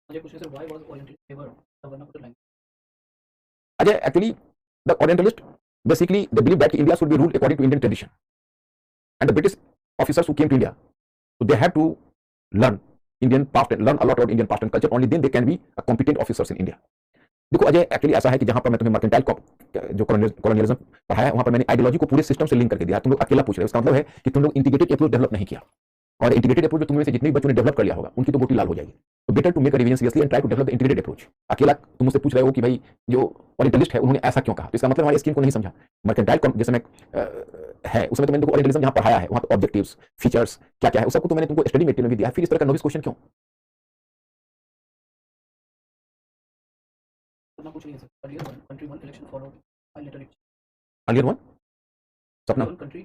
Ajay, question, sir, why was Orientalist favor the vernacular language? Ajay, actually, the Orientalist, basically, they believe that India should be ruled according to Indian tradition. And the British officers who came to India, so they have to learn Indian past and learn a lot about Indian past and culture. Only then they can be a competent officers in India. देखो Ajay, actually ऐसा है कि जहां पर मैं तुम्हें mercantile जो colonialism पढ़ाया, वहां पर मैंने आइडियोलॉजी को पूरे सिस्टम से लिंक करके दिया। तुम लोग अकेला पूछ रहे हो, इसका मतलब है कि तुम लोग इंटीग्रेटेड अप्रोच डेवलप नहीं किया, और इंटीग्रेटेड अप्रोच जो तुम में से जितने भी बच्चों ने डेवलप कर लिया होगा उनकी तो गोटी लाल हो जाएगी। तो better to make a revision seriously and try to develop the integrated approach. अकेला तुम मुझसे पूछ रहे हो कि भाई जो ओरिएंटलिस्ट है उन्होंने ऐसा क्यों कहा, तो इसका मतलब हमारी स्कीम को नहीं समझा। मर्केंटाइल जैसे मैं है उसमें तो मैंने तुमको ओरिएंटलिज्म जहां पढ़ाया है वहां तो ऑब्जेक्टिव्स, फीचर्स क्या क्या है, उस सबको तो मैंने तुमको स्टडी मटेरियल में भी दिया है। फिर इस तरह का नोविस क्वेश्चन क्यों? कुछ नहीं है sir. Earlier one country one election followed while later it. Earlier one? Sapna? Country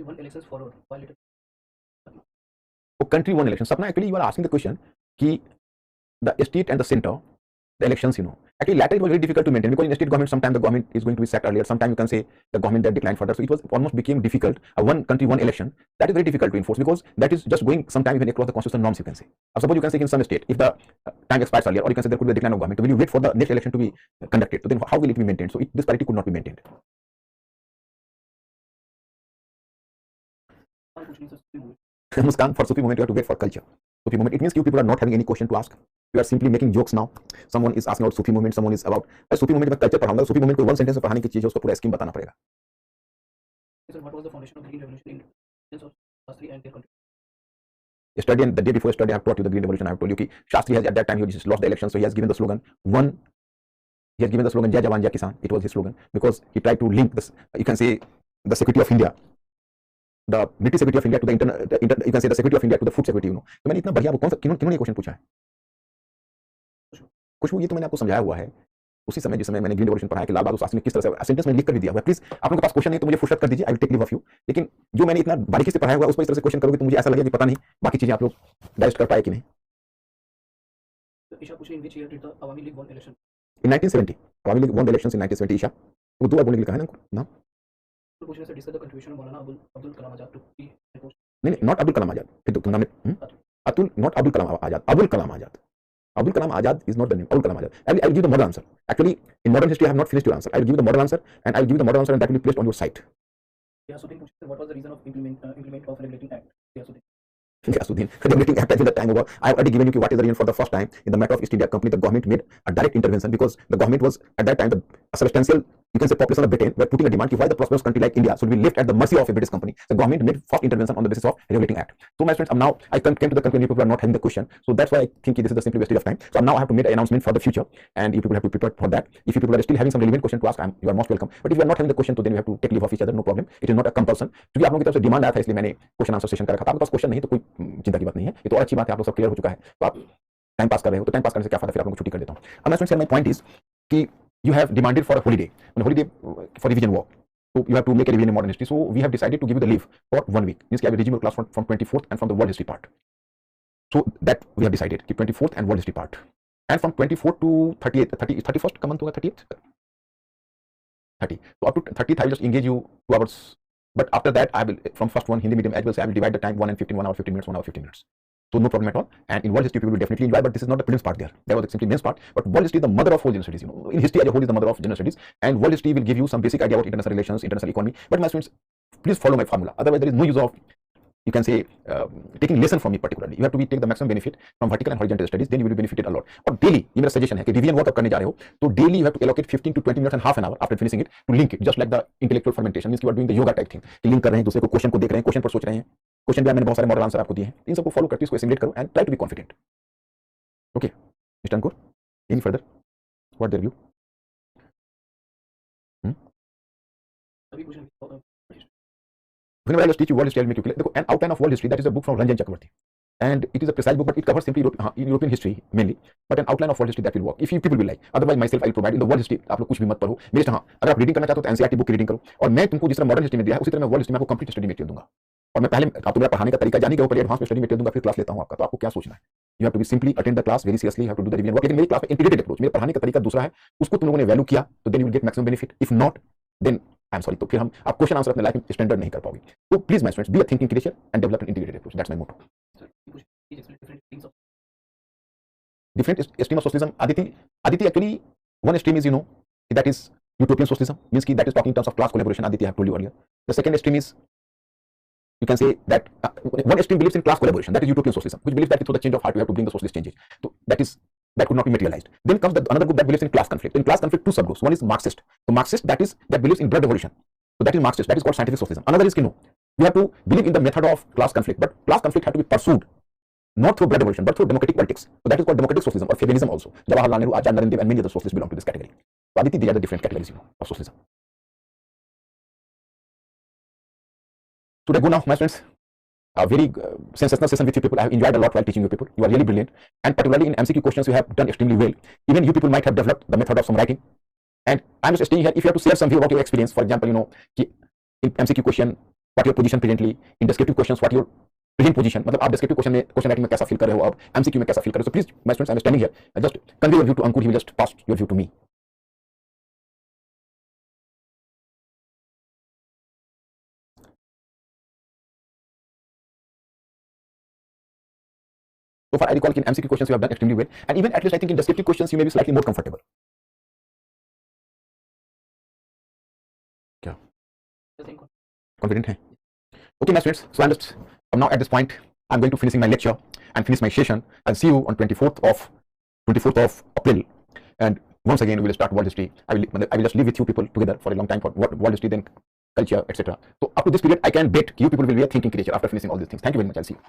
one elections followed while later. Oh, country one election. Sapna, actually you are asking the question कि the state and the center, the elections, actually latter it was very difficult to maintain because in state government sometimes the government is going to be sacked earlier, sometimes you can say the government that declined further, so it was almost became difficult. One country one election, that is very difficult to enforce because that is just going sometimes even across the constitutional norms, you can say. Suppose you can say in some state if the time expires earlier, or you can say there could be a decline of government, so when you wait for the next election to be conducted, so then how will it be maintained? So this parity could not be maintained. Muskan, for Sufi movement you have to wait for culture. Sufi movement, it means you people are not having any question to ask. You are simply making jokes now. Someone is asking about Sufi movement, someone is about Sufi movement में culture पढ़ाऊंगा। Sufi movement को 1 sentence में पढ़ाने की चीज है, उसको पूरा स्कीम बताना पड़ेगा। Sir, what was the foundation of the Green Revolution in Indians of Shastri and their country? Yesterday and the day before yesterday I have taught you the Green Revolution. I have told you कि Shastri has at that time he just lost the election, so he has given the slogan Jai Jawan Jai Kisan. It was his slogan because he tried to link this, you can say, the security of India the military security of India to the you can say the security of India to the food security, तो मैंने इतना बढ़िया वो कौन सा किन्होंने ये question पूछा है? खुशबू, ये तो मैंने आपको समझाया हुआ है उसी समय जिस समय मैंने ग्रीन रेवोल्यूशन पढ़ाया कि लाल बहादुर शास्त्री ने किस तरह से सेंटेंस में लिख कर भी दिया हुआ है। प्लीज आप लोगों के पास क्वेश्चन नहीं तो मुझे फुर्सत कर दीजिए, I will take leave of you. लेकिन जो मैंने इतना बारीकी से पढ़ाया हुआ है उस पर इस तरह से क्वेश्चन करोगे तो मुझे ऐसा लगेगा कि पता नहीं बाकी चीजें आप लोग डाइजेस्ट कर पाए कि नहीं। ईशा पूछ रही, in which year did the Awami League won election? In 1970, Awami League won the elections in 1970. Isha, वो 2 बार बोलने के लिए कहा है ना उनको नाम? तो पूछ रहे sir, discuss the contribution of Maulana Abdul Kalam Azad to P post. नहीं, नॉट अब्दुल कलाम आजाद, फिर तो नाम Atul, not Abdul Kalam Azad, Abul Kalam Azad. Abdul Kalam Azad is not the name. Abdul Kalam Azad. I will give the modern answer. Actually, in modern history, I have not finished your answer. I will give you the modern answer, and I will give you the modern answer, and that will be placed on your site. Yasuddin, what was the reason of implement of regulating act? Yasuddin. Yasuddin, regulating act, I think the time over. I have already given you what is the reason for the first time in the matter of East India Company. The government made a direct intervention because the government was at that time a substantial, you can say, population of Britain were putting a demand why the prosperous country like India should be left at the mercy of a British company. The government made first intervention on the basis of regulating act. So my friends, now I came to the conclusion you people are not having the question. So that's why I think this is the simply wastage of time. So now I have to make an announcement for the future, and you people have to prepare for that. If you people are still having some relevant question to ask, you are most welcome. But if you are not having the question, so then you have to take leave of each other. No problem. It is not a compulsion. क्योंकि आप लोगों की तरफ से demand आया था इसलिए मैंने क्वेश्चन आंसर सेशन कर रखा था। आपके पास क्वेश्चन नहीं तो कोई चिंता की बात नहीं है, ये तो और अच्छी बात है, आप लोग सब क्लियर हो चुका है। तो आप टाइम पास कर रहे हो तो टाइम पास करने से क्या फायदा, फिर आप लोगों को छुट्टी कर देता हूँ। अब मैं माय पॉइंट इज कि you have demanded for a holiday for revision work, so you have to make a revision in modern history. So we have decided to give you the leave for 1 week. Means I will resume your class from 24th and from the world history part. So that we have decided कि 24th and world history part, and from 24th to 31st का month होगा 30th 30. So up to 30th I will just engage you 2 hours. But after that I will from first one Hindi medium as well say I will divide the time 1 and 15, 1 hour 15 minutes, 1 hour 15 minutes. So no problem at all. And in world history people will definitely enjoy, but this is not the prelims part there. There was simply mains part. But world history is the mother of whole general studies. In history as a whole is the mother of general studies, and world history will give you some basic idea about international relations, international economy. But my students, please follow my formula. Otherwise there is no use of, you can say, taking lesson from me particularly. You have to take the maximum benefit from vertical and horizontal studies. Then you will be benefited a lot. और daily ये मेरा suggestion है कि revision work आप करने जा रहे हो तो daily you have to allocate 15 to 20 minutes and half an hour after finishing it to link it, just like the intellectual fermentation. Means you are doing the yoga type thing. कि link कर रहे हैं दूसरे को, question को देख रहे हैं, क्वेश्चन पर सोच रहे हैं, क्वेश्चन भी मैंने बहुत सारे मॉडल आंसर आपको दिए हैं, इन सबको फॉलो करके इसको एसिमुलेट करो and try to be confident. Okay mister Ankur, any further what their view? Whenever I just teach you world history, I'll make you clear. देखो, an outline of world history, that is a book from Ranjan Chakravarti, and it is a precise book, but it covers simply European history mainly. But an outline of world history that will work if you people will like. Otherwise, myself I will provide in the world history. आप लोग कुछ भी मत पढ़ो मेरे हाँ, अगर आप रीडिंग करना चाहते हो तो एनसीईआरटी बुक की रीडिंग करो, और मैं तुमको जिस तरह मॉडर्न हिस्ट्री में दिया है उसी तरह मैं वर्ल्ड हिस्ट्री में आपको कंप्लीट स्टडी मटेरियल दूंगा। और मैं पहले आप तो मेरा पढ़ाने का तरीका जानी के ऊपर एडवांस में स्टडी मटेरियल दूंगा, फिर क्लास लेता हूं आपका। तो आपको क्या सोचना है, you have to be simply attend the class very seriously, you have to do the revision work. लेकिन मेरी क्लास में इंटीग्रेटेड अप्रोच, मेरे पढ़ाने का तरीका दूसरा है, उसको तुम लोगों ने वैल्यू किया तो then you will get maximum benefit. If not then I am sorry, तो फिर हम आप क्वेश्चन आंसर अपने लाइफ में स्टैंडर्ड नहीं कर पाओगे। तो please my students, be a thinking creator and develop an integrated approach, that's my motto. Different stream of socialism, Aditi actually one stream is that is utopian socialism, means that is talking in terms of class collaboration. Aditi, I have told you earlier. The second stream is, you can say that one stream believes in class collaboration, that is utopian socialism, which believes that through the change of heart we have to bring the socialist changes. So that could not be materialized. Then comes another group that believes in class conflict. In class conflict, 2 subgroups. One is Marxist. So Marxist that believes in blood revolution. So that is Marxist. That is called scientific socialism. Another is you have to believe in the method of class conflict, but class conflict have to be pursued not through blood revolution but through democratic politics. So that is called democratic socialism or feminism also. Jawaharlal Nehru, Acharya Narendra Dev and many other socialists belong to this category. So Aditi, these are the different categories of socialism. Should I go now, my friends? A very sensational session with you people. I have enjoyed a lot while teaching you people. You are really brilliant, and particularly in MCQ questions you have done extremely well. Even you people might have developed the method of some writing, and I'm just staying here. If you have to share some view about your experience, for example, in MCQ question what your position presently, in descriptive questions what your present position, मतलब आप descriptive question writing में कैसा feel कर रहे हो, अब MCQ में कैसा फील कर रहे हो. So please my students, I'm standing here, just convey your view to Ankur. He will just pass your view to me. So far I recall in MCQ questions you have done extremely well, and even at least I think in descriptive questions you may be slightly more comfortable. क्या confident है? Okay my students, so I'm now at this point I'm going to finishing my lecture and finish my session. I'll see you on 24th of April, and once again we will start world history. I will just live with you people together for a long time for world history, then culture, etc. So up to this period I can bet you people will be a thinking creature after finishing all these things. Thank you very much. I'll see you.